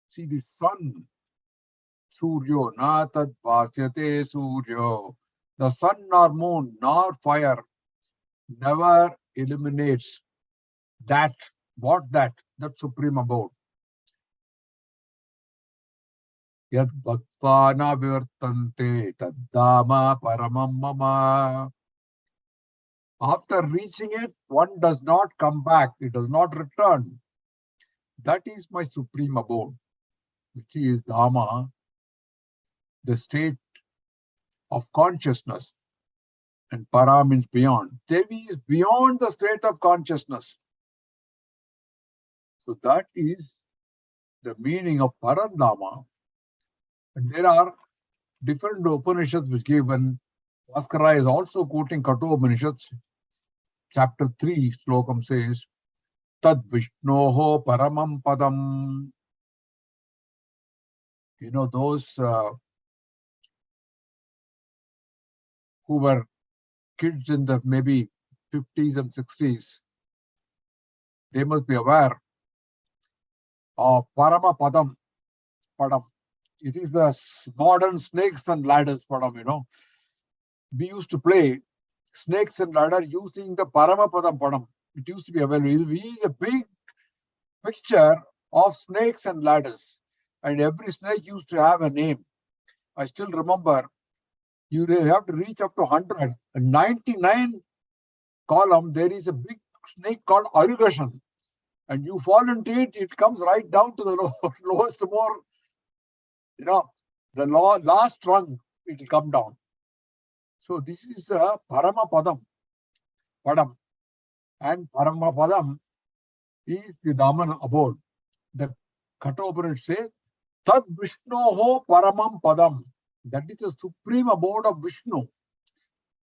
See the sun, Suryo, na tatvasyate Suryo. The sun nor moon nor fire never illuminates that. What that? That supreme abode. Yad bhaktva na vivartante taddama paramam mama. After reaching it, one does not come back. It does not return. That is my supreme abode, which is Dhamma, the state of consciousness. And para means beyond. Devi is beyond the state of consciousness. So that is the meaning of Parandama. And there are different Upanishads which give, and Bhaskara is also quoting Kato Upanishads. Chapter 3, Slokam says, Tad Vishnoho Paramam Padam. You know, those who were kids in the maybe 50s and 60s, they must be aware of Parama Padam. Padam. It is the modern snakes and ladders Padam, you know. We used to play snakes and ladder using the Parama Padam Padam. It used to be available. It is a big picture of snakes and ladders. And every snake used to have a name. I still remember, you have to reach up to 100. And 99 column, there is a big snake called Arugashan. And you fall into it, it comes right down to the lowest, more, you know, the last rung, it will come down. So this is the Parama Padam. Padam. And Parama Padam is the Dhamma abode. The Kathopanishad says, Tad Vishnoho Paramam Padam. That is the supreme abode of Vishnu.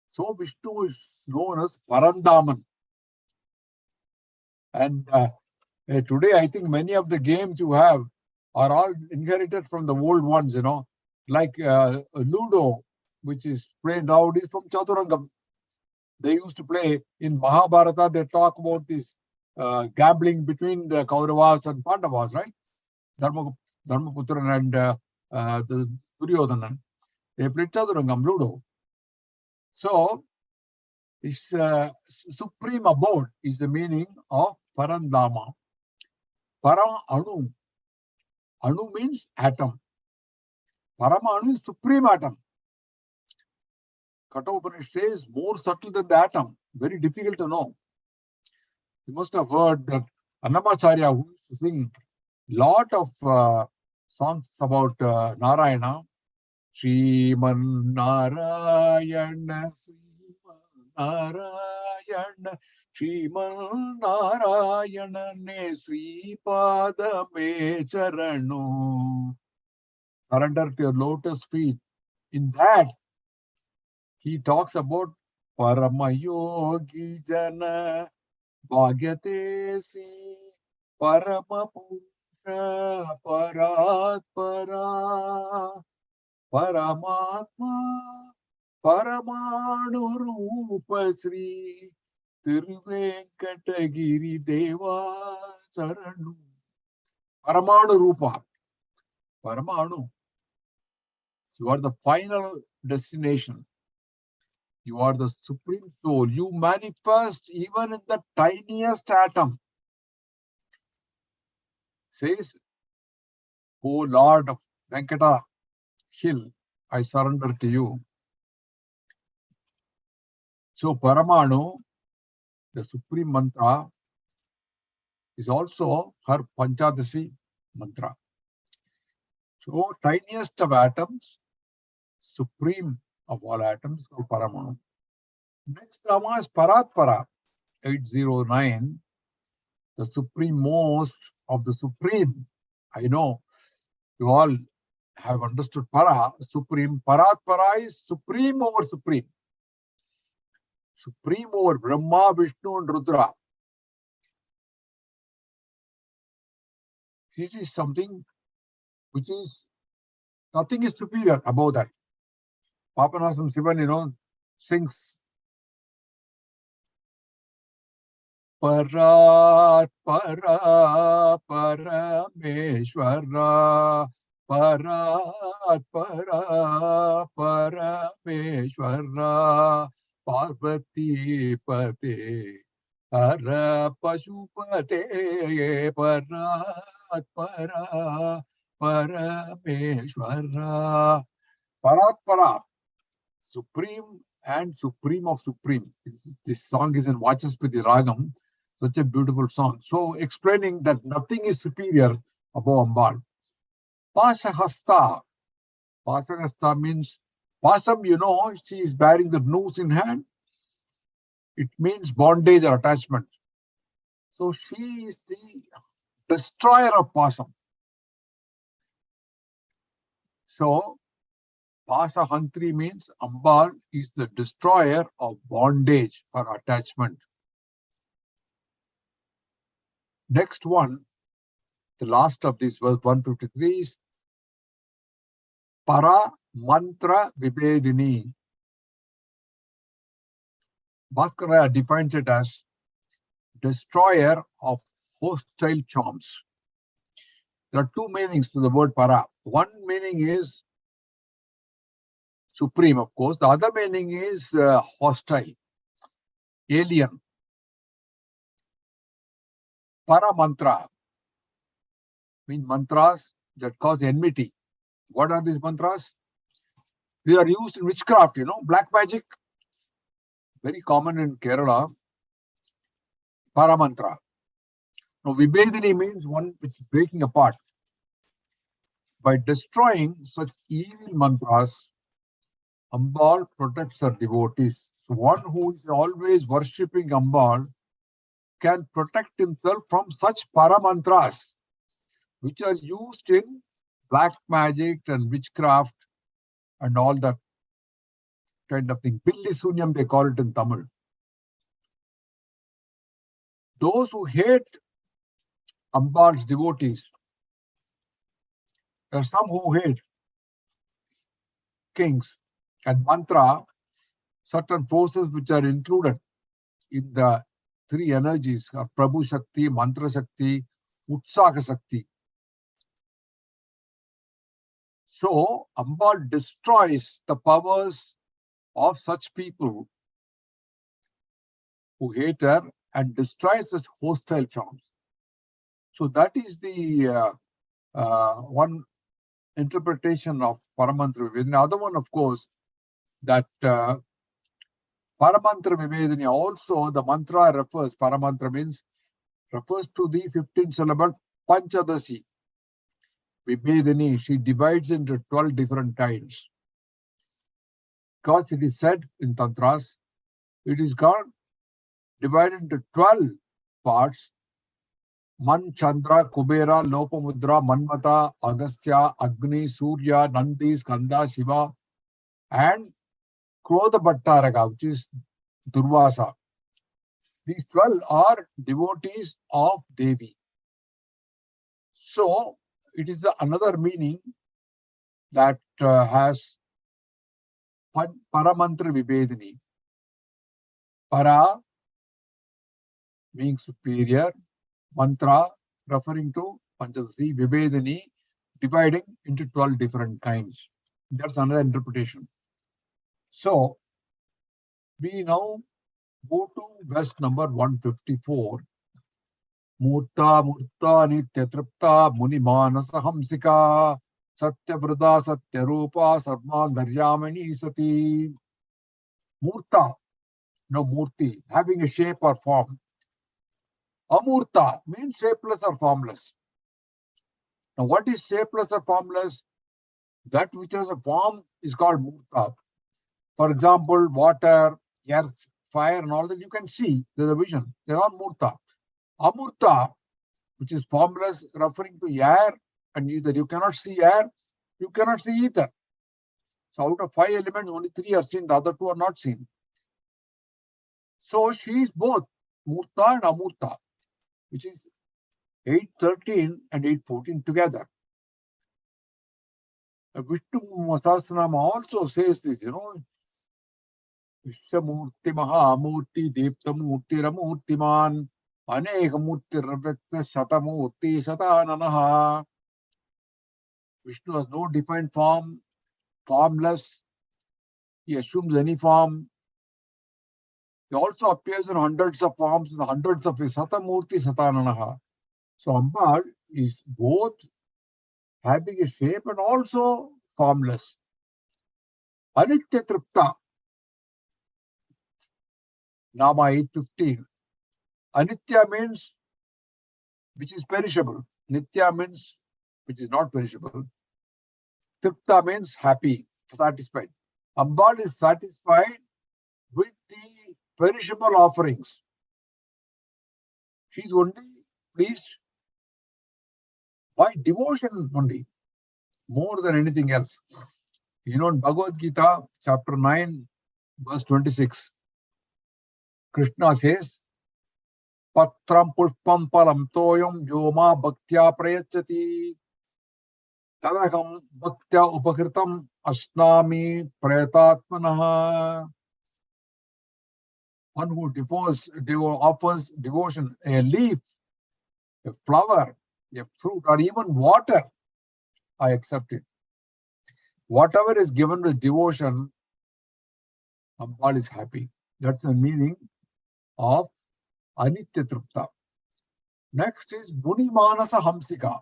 So Vishnu is known as Parandaman. And today, I think many of the games you have are all inherited from the old ones, you know, like Ludo, which is played nowadays from Chaturangam. They used to play in Mahabharata, they talk about this gambling between the Kauravas and Pandavas, right? Dharmaputran and the Duryodhanan. They played Chaturangam, Ludo. So, this supreme abode is the meaning of Parandama. Para Anu. Anu means atom. Paramanu is supreme atom. Katha Upanishad is more subtle than the atom. Very difficult to know. You must have heard that Annamacharya, who used to sing lot of songs about Narayana, Shriman Narayana, Narayana, Shriman Narayana ne Sri Padame Charanu. Surrender to your lotus feet. In that, he talks about Paramayogi Jana Bhagyate Sri Paramapusha Paratpara Paramatma Paramanu Rupa Sri Tiruvenkatagiri Deva Saranu. Paramanu Rupa. Paramanu. You are the final destination. You are the supreme soul. You manifest even in the tiniest atom. Says, O Lord of Venkata Hill, I surrender to you. So Paramanu, the supreme mantra, is also her Panchadasi mantra. So tiniest of atoms, supreme of all atoms, called Paramanu. Next Rama is Paratpara, 809, the supreme most of the supreme. I know you all have understood Para, supreme. Paratpara is supreme over supreme. Supreme over Brahma, Vishnu and Rudra. This is something which is, nothing is superior above that. Papanasam Sivan, sings Parat Para Parameshwara Parat Para Parameshwara Parvati Pate Para Pashupate Parat Para Parameshwara. Parat Para, supreme and supreme of supreme. This song is in Vachaspati Ragam. Such a beautiful song. So explaining that nothing is superior above Ambal. Pasahasta. Pasahasta means, Pasam, she is bearing the noose in hand. It means bondage or attachment. So she is the destroyer of Pasam. So Pasahantri means Ambal is the destroyer of bondage or attachment. Next one, the last of this verse 153 is Para Mantra Vibedini. Bhaskaraya defines it as destroyer of hostile charms. There are two meanings to the word Para. One meaning is supreme, of course. The other meaning is hostile, alien. Para mantra means mantras that cause enmity. What are these mantras? They are used in witchcraft, black magic. Very common in Kerala. Para mantra. Now, Vibedini means one which is breaking apart. By destroying such evil mantras, Ambal protects her devotees. So one who is always worshipping Ambal can protect himself from such paramantras, which are used in black magic and witchcraft and all that kind of thing. Pilli Sunyam, they call it in Tamil. Those who hate Ambal's devotees, there are some who hate kings and mantra, certain forces which are included in the three energies of Prabhu Shakti, Mantra Shakti, Utsaha Shakti. So, Ambal destroys the powers of such people who hate her and destroys such hostile charms. So that is the one interpretation of Paramantra Vivedani. Other one, of course, that Paramantra Vivedani also, the mantra refers, Paramantra refers to the 15 syllable Panchadasi. Vivedani, she divides into 12 different kinds. Because it is said in Tantras, it is called divided into 12 parts. Man, Chandra, Kubera, Lopamudra, Manmata, Agastya, Agni, Surya, Nandi, Skanda, Shiva, and Krodha Bhattaraga, which is Durvasa. These 12 are devotees of Devi. So, it is another meaning that has Paramantra Vivedani. Para being superior, mantra referring to Panchadasi, Vivedani dividing into 12 different kinds. That's another interpretation. So, we now go to verse number 154. Murta Murta Nitya Tripta Muni Manasa Hamsika Satyavrata Satyarupa Sarma Daryamani Sati. Murta, no Murti, having a shape or form. Amurta means shapeless or formless. Now, what is shapeless or formless? That which has a form is called Murta. For example, water, earth, fire, and all that you can see. There's a vision. They're all Murta. Amurta, which is formless, referring to air and ether. You cannot see air, you cannot see ether. So out of 5 elements, only 3 are seen, the other 2 are not seen. So she is both Murta and Amurta, which is 8:13 and 8:14 together. Vishnu Sahasranamam also says this, Vishwamurti Mahamurti Deepta Murti Ramurtiman Aneka Murti Ravekta Shatamurti Shatananaha. Vishnu has no defined form, formless. He assumes any form. He also appears in hundreds of forms, in the hundreds of his Satamurti Satananaha. So Ambal is both having a shape and also formless. Anitya Tripta, Nama 8:15. Anitya means which is perishable. Nitya means which is not perishable. Tripta means happy, satisfied. Ambal is satisfied with the perishable offerings. She is only pleased by devotion only, more than anything else. In Bhagavad Gita, chapter 9, verse 26, Krishna says, Patram pushpam palam toyam yoma bhaktya prayachati tadaham bhaktya upakritam asnami prayatatmanaha. One who offers devotion, a leaf, a flower, a fruit, or even water, I accept it. Whatever is given with devotion, Ambal is happy. That's the meaning of Anitya Tripta. Next is Muni Manasa Hamsika.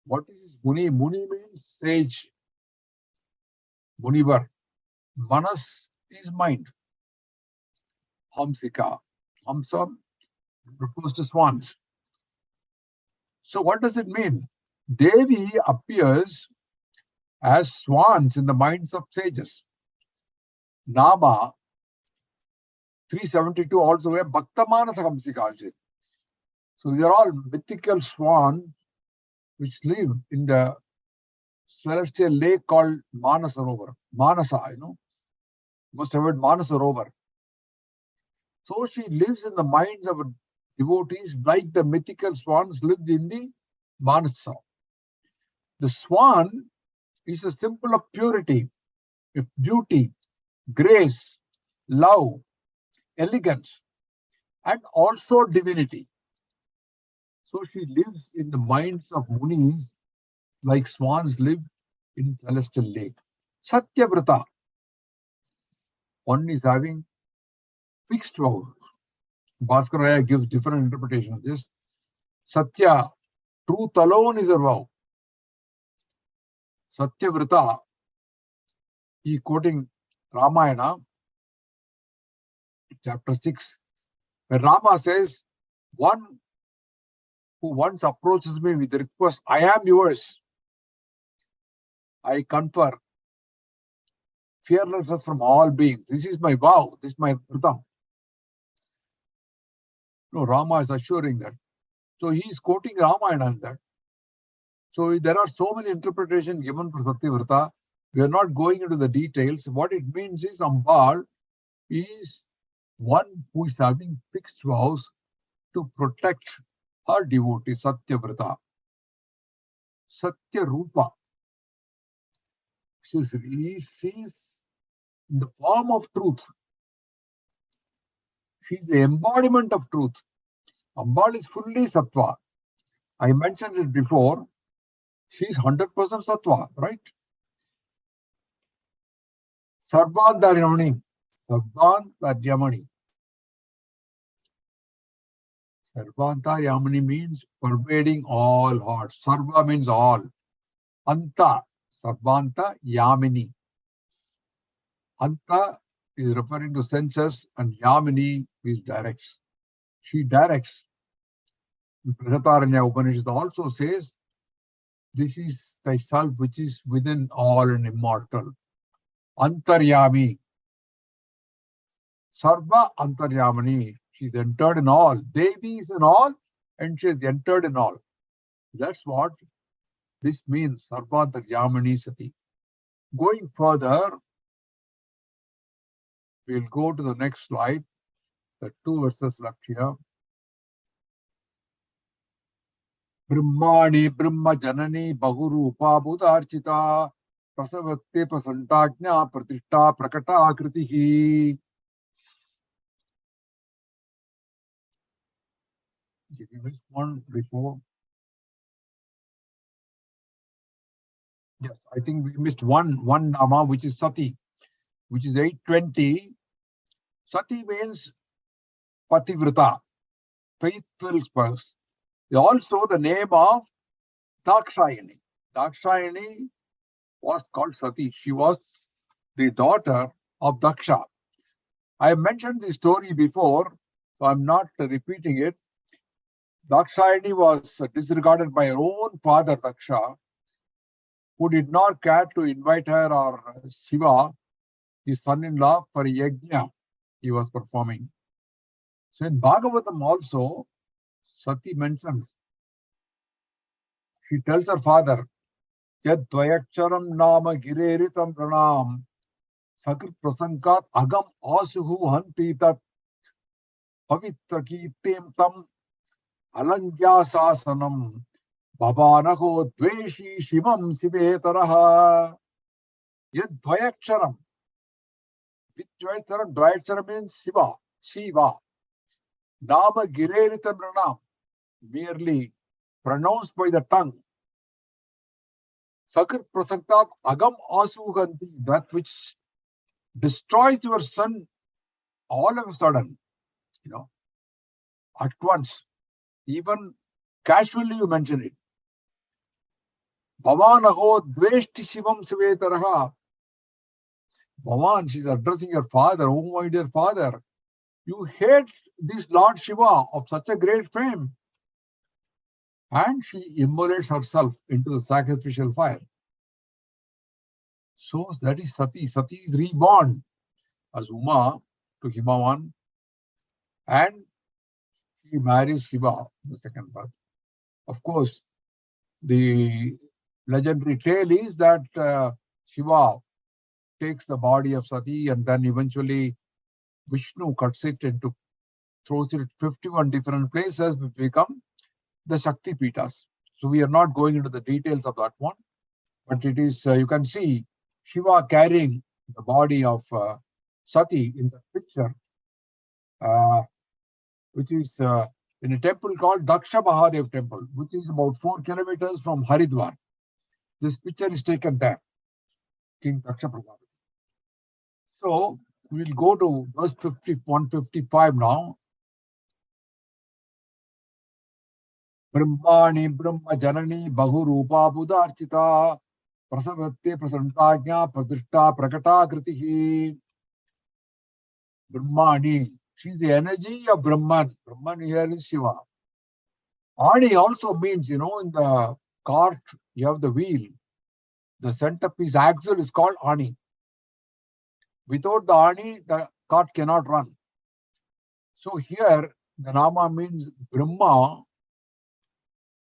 What is Muni? Muni means sage. Munivar. Manas is mind. Hamsika. Hamsa refers to swans. So what does it mean? Devi appears as swans in the minds of sages. Nama 372 also where Bhaktamanasa Hamsika. So these are all mythical swans which live in the celestial lake called Manasarovar. Manasa, must have heard Manasarovar. So she lives in the minds of devotees like the mythical swans lived in the Manasa. The swan is a symbol of purity, of beauty, grace, love, elegance, and also divinity. So she lives in the minds of munis like swans live in celestial lake. Satyavrata. One is having fixed vows. Bhaskaraya gives different interpretation of this. Satya, truth alone is a vow. Satyavrata, he quoting Ramayana, chapter 6, where Rama says, one who once approaches me with the request, I am yours, I confer fearlessness from all beings. This is my vow, this is my vrtam. No, Rama is assuring that. So he is quoting Ramayana in that. So there are so many interpretations given for Satyavrata. We are not going into the details. What it means is Ambal is one who is having fixed vows to protect her devotee, Satyavrata. Satya Rupa. She is in the form of truth. She is the embodiment of truth. Ambal is fully Sattva. I mentioned it before. She is 100% Sattva, right? Sarvantaryamani. Sarvantaryamani. Sarvantaryamani means pervading all hearts. Sarva means all. Anta, Sarvanta Yamini. Anta is referring to senses and Yamini is directs. She directs. Prajataranya Upanishad also says, this is thyself which is within all and immortal. Antaryami. Sarva Antaryamani. She's entered in all. Devi is in all and she is entered in all. That's what this means. Sarva Antaryamani Sati. Going further, we'll go to the next slide. The 2 verses left here. Brahmani Brahma Janani Bahurupa Buddharchita Prasavatte Prasantagna Pratishta Prakata Akritihi. Did we miss one before? Yes, I think we missed one nama, which is Sati, which is 820. Sati means Pativrata, faithful spouse. Also the name of Dakshayani. Dakshayani was called Sati. She was the daughter of Daksha. I have mentioned the story before, so I'm not repeating it. Dakshayani was disregarded by her own father, Daksha, who did not care to invite her or Shiva, his son-in-law, for a yajna he was performing. So in Bhagavatam also, Sati mentions, she tells her father, Yad Dvayakcharam Nama Gireritam Pranam Sakrit Prasankat Agam Asuhu Hantitat Pavitra Tam Alangya Sasanam Bhavanaho Dveshi Shivam Sivetaraha. Yad Dvayakcharam. With Dvayakcharam, Dvayakcharam means Shiva. Nama Gireritam Pranam, merely pronounced by the tongue. Sakrit Prasaktat Agam Asuhanti, that which destroys your son all of a sudden, at once. Even casually you mention it. Bhavanaho Dveshti Shivam Sivetaraha. Bhavan, she's addressing her father. Oh, my dear father, you hate this Lord Shiva of such a great fame. And she immolates herself into the sacrificial fire. So that is Sati. Sati is reborn as Uma to Himavan, and she marries Shiva in the second birth. Of course, the legendary tale is that Shiva takes the body of Sati and then eventually Vishnu cuts it into, throws it at 51 different places, which become the Shakti Pitas. So we are not going into the details of that one, but it is, you can see Shiva carrying the body of Sati in the picture, which is in a temple called Daksha Mahadev temple, which is about 4 kilometers from Haridwar. This picture is taken there, King Daksha Prabhu. So we'll go to verse 155 now. Brahmani, Brahma Janani, Bahurupa Buddharchita, Prasavatti, Prasantagya, Pradishta, Prakata Kritihi. Brahmani, she's the energy of Brahman. Brahman here is Shiva. Ani also means, in the cart, you have the wheel. The centerpiece axle is called Ani. Without the Ani, the cart cannot run. So here, the Nama means Brahma,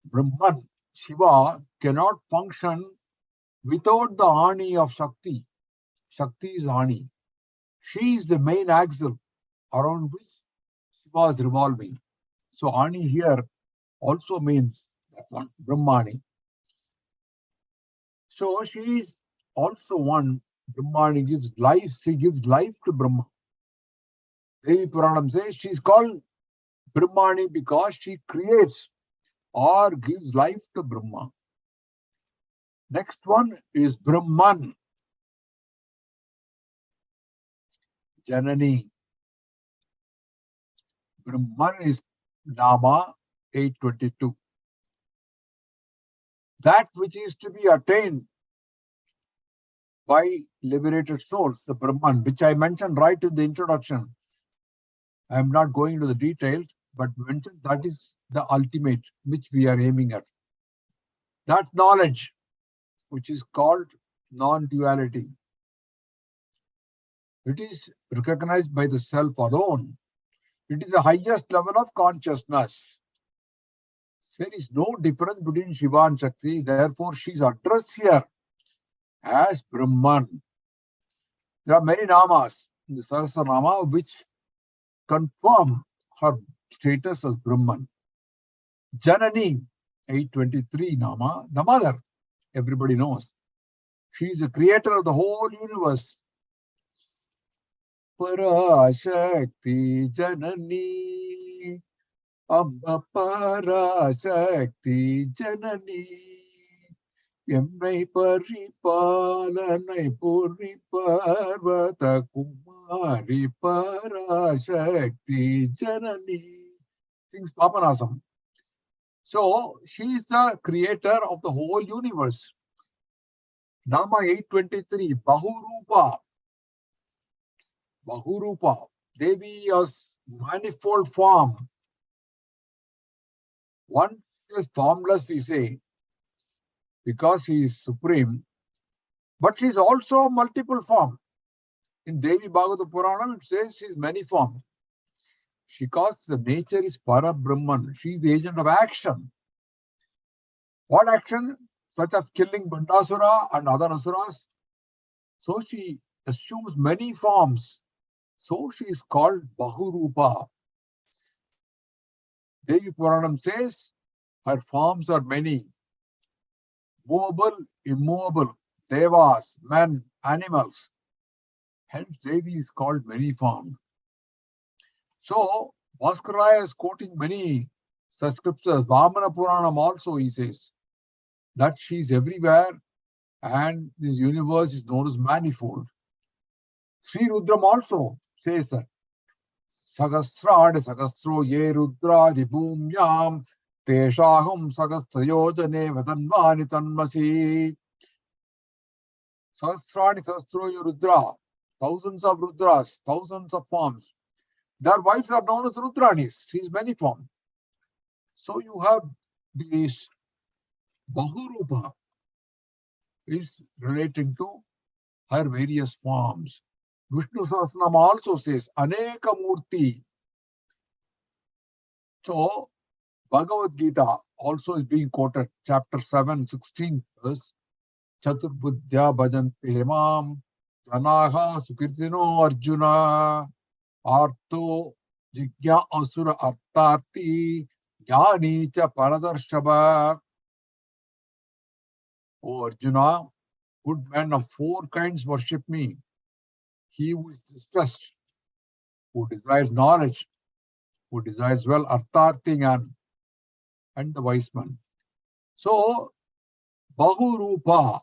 Brahman, Shiva cannot function without the Ani of Shakti. Shakti is Ani. She is the main axle around which Shiva is revolving. So Ani here also means that one, Brahmani. So she is also one, Brahmani gives life, she gives life to Brahma. Devi Puranam says she is called Brahmani because she creates or gives life to Brahma. Next one is Brahman, Janani. Brahman is Nama 822. That which is to be attained by liberated souls, the Brahman, which I mentioned right in the introduction. I am not going into the details, but mentioned that is the ultimate which we are aiming at. That knowledge, which is called non-duality, it is recognized by the self alone. It is the highest level of consciousness. There is no difference between Shiva and Shakti. Therefore, she is addressed here as Brahman. There are many namas in the Sahasranama which confirm her status as Brahman. Janani, 823 nama, the mother, everybody knows. She is the creator of the whole universe. Parashakti Janani, Amba Parashakti Janani, Yemmai Paripalanai Puri Parvata Kumari Parashakti Janani. Sings Papanasam. So she is the creator of the whole universe. Nama 823, Bahurupa. Bahurupa. Devi has manifold form. One is formless, we say, because she is supreme, but she is also multiple form. In Devi Bhagavata Puranam, it says she is many form. Because the nature is Para Brahman. She is the agent of action. What action? Such as killing Bandasura and other asuras. So she assumes many forms. So she is called Bahurupa. Devi Puranam says her forms are many. Movable, immovable, devas, men, animals. Hence Devi is called many formed. So Bhaskaraya is quoting many such scriptures. Vamana Puranam also, he says that she is everywhere and this universe is known as manifold. Sri Rudram also says that Sagasrad Sagastro Ye Rudra Dibhumyam Teshahum Sagastayojane Vatanvani Tanmasi. Sahasrani Sahasro Ye Rudra, thousands of Rudras, thousands of forms. Their wives are known as Rudranis. She is many forms. So you have this Bahurupa is relating to her various forms. Vishnu Sahasranama also says Aneka Murti. So Bhagavad Gita also is being quoted, chapter 7, 16 verse. Chaturbuddhya bhajante mam janaha sukirtino arjuna artho jigya asura artati jnani cha paradarshava. O Arjuna, good men of four kinds worship me. He who is distressed, who desires knowledge, who desires well, artharthi and the wise man. So, Bahurupa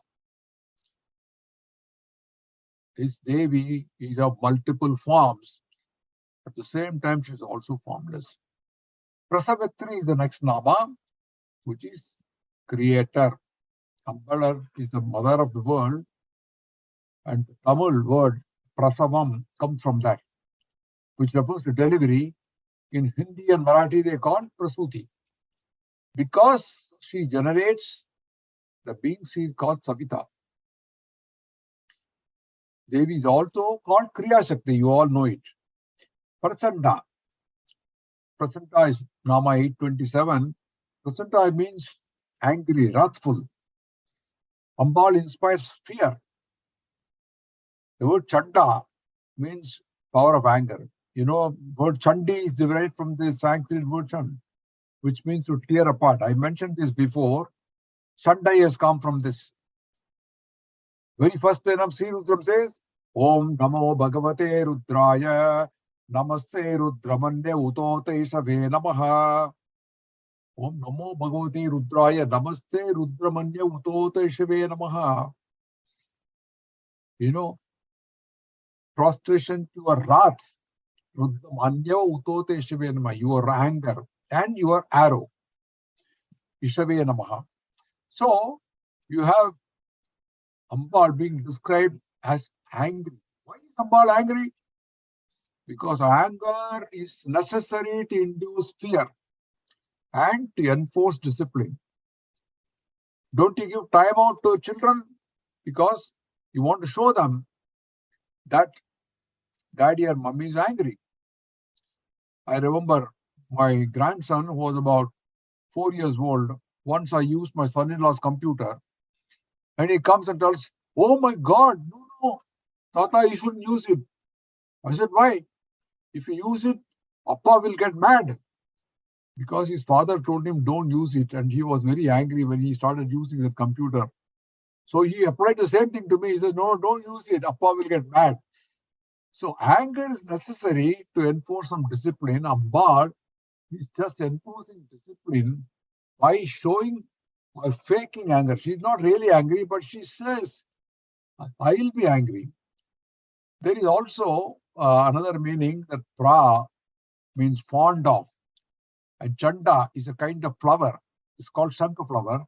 is Devi, is of multiple forms. At the same time, she is also formless. Prasavitri is the next nama. which is creator. Ambalar is the mother of the world, and the Tamil word prasavam comes from that, which refers to delivery. In Hindi and Marathi, they call prasuti. Because she generates the being, she is called Savita. Devi is also called Kriya Shakti, you all know it. Prachanda. Prachanda is Nama 827. Prachanda means angry, wrathful. Ambal inspires fear. The word Chanda means power of anger. You know, word Chandi is derived from the Sanskrit word Chand, which means to tear apart. I mentioned this before. Chandai has come from this. Very first line of Sri Rudram says, Om Namo Bhagavate Rudraya Namaste Rudramanya Utote Shave Namaha. Om Namo Bhagavate Rudraya Namaste Rudramanya Utote Shave Namaha. You know, prostration to your wrath, Rudramanya Utote Shave Namaha, your anger and your arrow. Ishave Namaha. So, you have Ambal being described as angry. Why is Ambal angry? Because anger is necessary to induce fear and to enforce discipline. Don't you give time out to children because you want to show them that daddy or mummy is angry. I remember my grandson, who was about 4 years old, once I used my son-in-law's computer, and he comes and tells, oh my God, no, Tata, you shouldn't use it. I said, why? If you use it, Appa will get mad. Because his father told him, don't use it. And he was very angry when he started using the computer. So he applied the same thing to me. He said, no, don't use it. Appa will get mad. So anger is necessary to enforce some discipline. Ambal is just enforcing discipline by showing or faking anger. She's not really angry, but she says, I'll be angry. There is also another meaning that pra means fond of. And chanda is a kind of flower. It's called Shankha flower.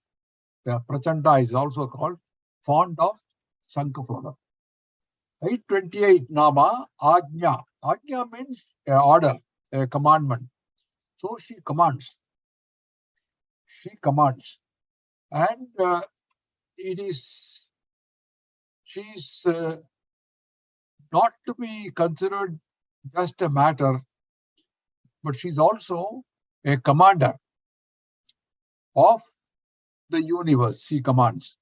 The prachanda is also called fond of Shankha flower. 828 Nama Ajna. Ajna means order, a commandment. So she commands. She commands. And she's not to be considered just a matter, but she's also a commander of the universe. She commands.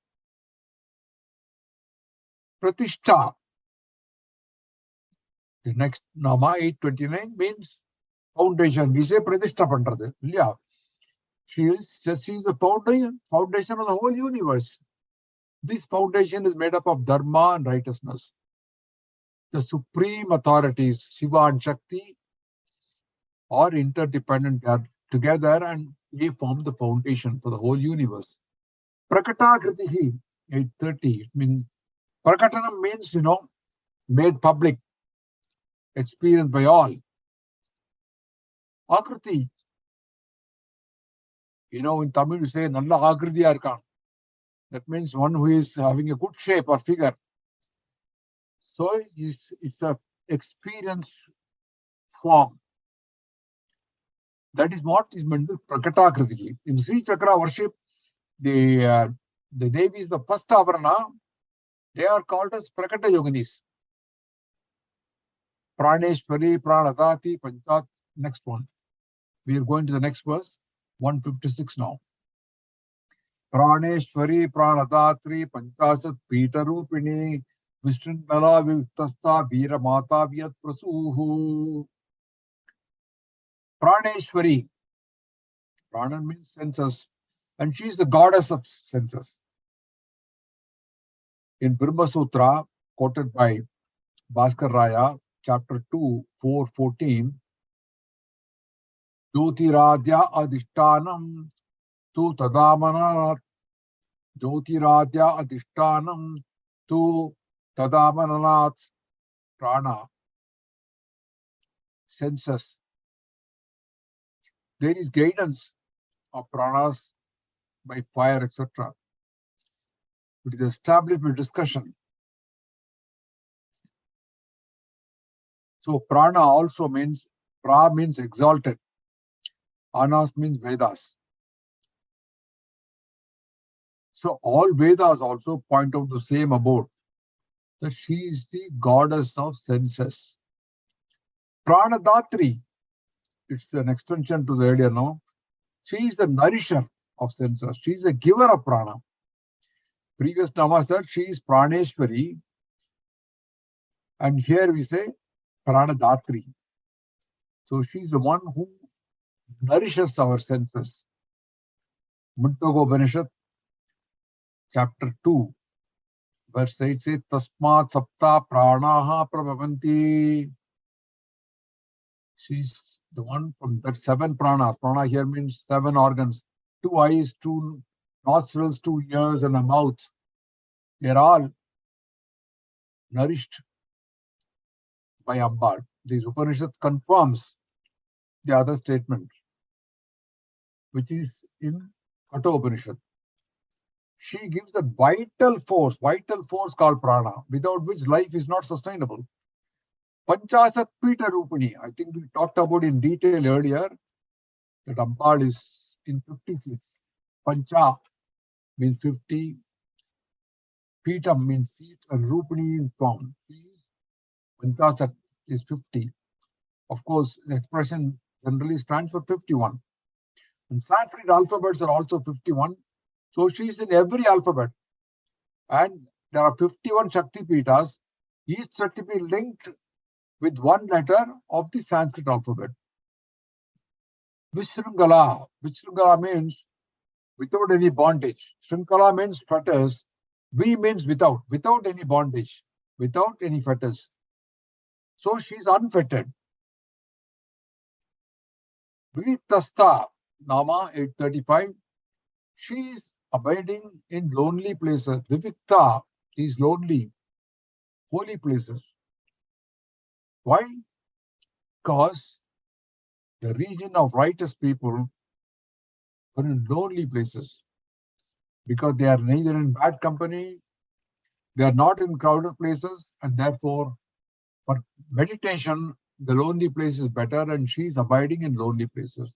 Pratishtha. The next Nama 829 means foundation. We say Pratishtha Pandrathu. Yeah. She's the foundation of the whole universe. This foundation is made up of dharma and righteousness. The supreme authorities, Shiva and Shakti, are interdependent. They are together and they form the foundation for the whole universe. Prakata Kritihi, 830. Prakatanam means, made public, experienced by all. Akriti, in Tamil you say, Nalla Akritiya irkan. That means one who is having a good shape or figure. So it's a experience form. That is what is meant with Prakata Kriti. In Sri Chakra worship, the Devis, the first Avarana, they are called as Prakata Yoginis. Praneshwari, Pranadati, Panchat. Next one. We are going to the next verse, 156 now. Praneshwari, Pranadatri, Panchasat, Petarupini, Vishnundala, Viktasta, Veera Mata, Vyat Prasuhu. Praneshwari. Prana means senses, and she is the goddess of senses. In Brahma Sutra, quoted by Bhaskar Raya, chapter 2, 4:14, Jyotiradya Adhishtanam tu Tadamananat. Jyotiradya Adhishtanam tu Tadamananat. Prana. Senses. There is guidance of pranas by fire, etc. It is established by discussion. So prana also means, pra means exalted. Anas means Vedas. So all Vedas also point out the same about that she is the goddess of senses. Pranadatri, it's an extension to the earlier now. She is the nourisher of senses. She is the giver of prana. Previous Nama said she is Praneshwari. And here we say Pranadatri. So she is the one who nourishes our senses. Mundago Upanishad, chapter 2, verse 8 says, Tasmat Sapta Pranaha Prabhavanti. She's the one from that 7 pranas. Prana here means 7 organs. 2 eyes, 2 nostrils, 2 ears, and a mouth. They're all nourished by Ambal. This Upanishad confirms the other statement, which is in Katha Upanishad. She gives a vital force called prana, without which life is not sustainable. Panchasat Pita Rupini, I think we talked about in detail earlier, that Ambal is in 50 feet. Pancha means 50, Pita means feet, and Rupini in form. Panchasat is 50. Of course, the expression generally stands for 51. And Sanskrit alphabets are also 51. So she is in every alphabet. And there are 51 Shakti Pitas, each Shakti Pita linked with one letter of the Sanskrit alphabet. Vishringala. Vishringala means without any bondage. Shrinkala means fetters. V means without any bondage, without any fetters. So she is unfettered. Vivitasta, Nama 835. She is abiding in lonely places. Vivikta is lonely, holy places. Why? Because the region of righteous people are in lonely places. Because they are neither in bad company, they are not in crowded places, and therefore, for meditation, the lonely place is better, and she is abiding in lonely places.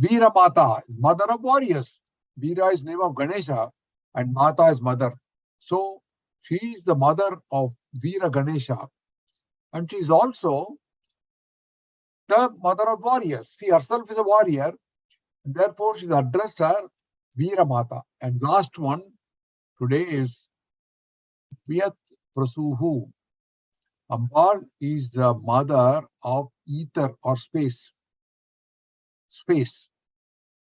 Veera Mata is mother of warriors. Veera is name of Ganesha, and Mata is mother. So she is the mother of Veera Ganesha, and she is also the mother of warriors. She herself is a warrior, and therefore she is addressed her Veera Mata. And last one today is Vyat Prasuhu. Ambal is the mother of ether or space. Space.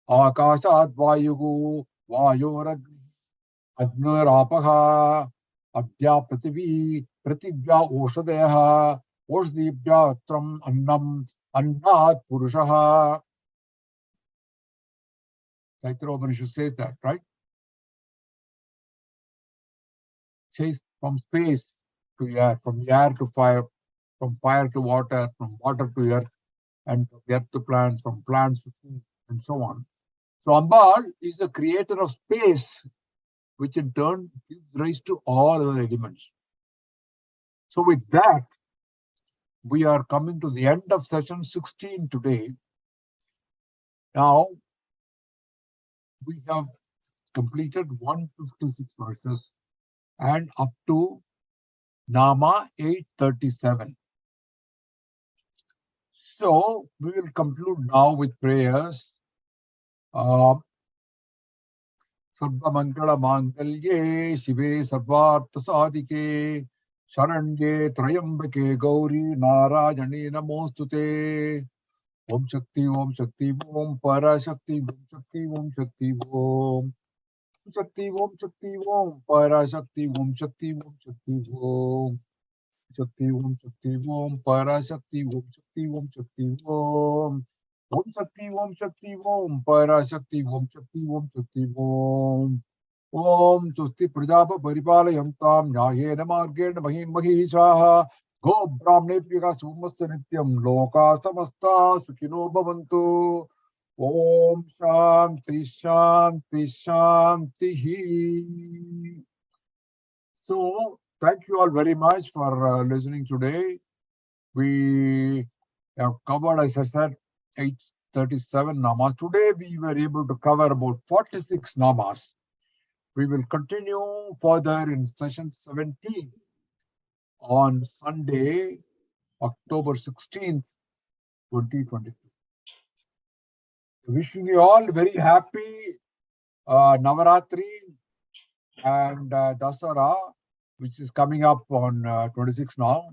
Akashat Vayugu Vayoragni Agnar Apaha Adya Prativi Prativya Oshadeha Oshdibya Tram Annam Annat Purushaha. Taitra Upanishad says that, right? Says from space to air, from air to fire, from fire to water, from water to earth, and from earth to plants, from plants to food, and so on. So Ambal is the creator of space, which in turn gives rise to all other elements. So with that, we are coming to the end of session 16 today. Now, we have completed 156 verses and up to Nama 837. So we will conclude now with prayers. Sarva Mangala Mangalye Shive Sarvartha Sadike Sharanye Trayambake Gauri Narayane Namostute. Om Shakti Om Shakti Om Parashakti Om Shakti Om Shakti Om Shakti Om Shakti Om Parashakti Om Shakti Om Shakti Om Shakti Om Shakti Om Parashakti Om Shakti Om Shakti Om Om Shakti Om Shakti Om Parashakti Om Shakti Om Shakti Om Om Susti Prajapa Paripalayantam Nyayena Margena Mahim Mahishaha Go Brahmnepyaka Sumasta Nityam Loka Samasta Sukhino Bhavantu. Om Shanti Shanti Shanti. So, thank you all very much for listening today. We have covered, as I said, 837 namas. Today we were able to cover about 46 namas. We will continue further in session 17 on Sunday, October 16th, 2022. Wishing you all very happy Navaratri and Dasara, which is coming up on 26th now,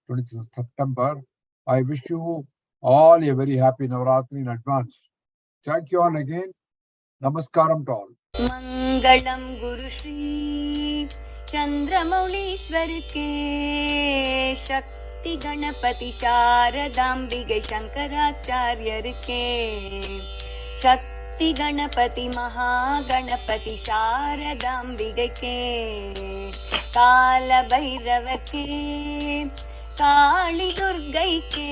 26th September. I wish you all a very happy Navaratri in advance. Thank you all again. Namaskaram to all. मंगलम गुरु श्री चंद्रमौलीश्वर के शक्ति गणपति शारदांबिके शंकराचार्यर के शक्ति गणपति महागणपति शारदांबिके के काल भैरव के काली दुर्गै के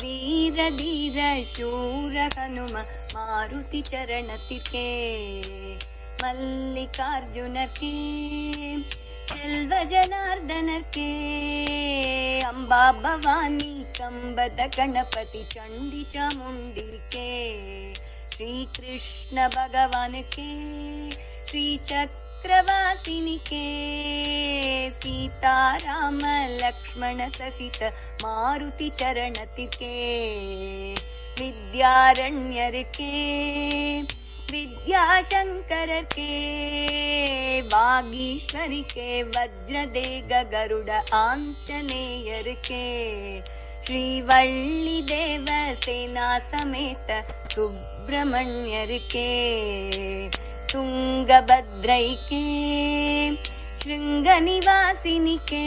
वीर धीर शूर हनुम मारुति चरणतिके मल्लिकार्जुन के செல்வ ஜனார்தனர் கே அம்பா பவானி கம்பத கணபதி சண்டி சாமுண்டி கே ஸ்ரீ கிருஷ்ண பகவான் கே ஸ்ரீ चक्रवासिनी के सीता राम लक्ष्मण सहित मारुति चरणति के विद्यारण्यर के विद्याशंकर के वागीश्वरी के वज्रदेग गरुड़ आंजनेयर के श्रीवल्ली देव सेना समेत सुब्रमण्यर के तुंगभद्रै के श्रृंगनिवासिनी के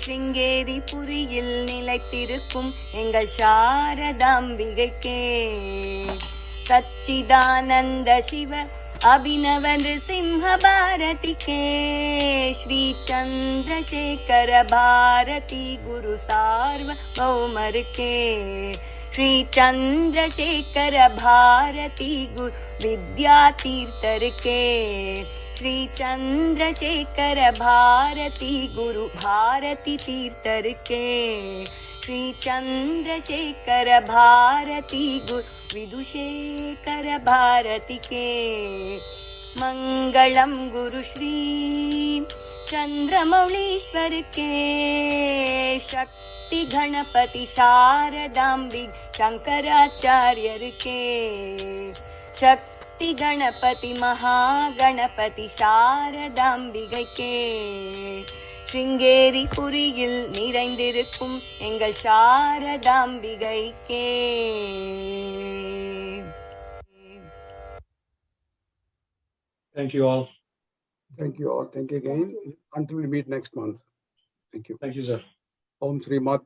श्रृंगेरी पुरिயில் நிலைத்திருக்கும் எங்கள் சாரதாம்பிகை के सच्चिदानंद शिव अभिनव नृसिंह भारती के श्री चंद्रशेखर भारती गुरु सार्वभौमर के श्री चंद्रशेखर भारती गुरु विद्यातीर्थर के श्री चंद्रशेखर भारती गुरु भारती तीर्थर के श्री चंद्रशेखर भारती गुरु विदुशेखर भारती के मंगलम गुरु श्री चंद्रमौलीश्वर के शक्ति गणपति शारदांबिक शंकराचार्यर के शक्ति गणपति महागणपति शारदांबिகை के श्रृंगेरी पुरिயில் நிறைந்திருக்கும் எங்கள் சாரதாம்பிகை के Thank you all. Thank you all. Thank you again. Until we meet next month. Thank you. Thank you, sir. Om Sri Matra.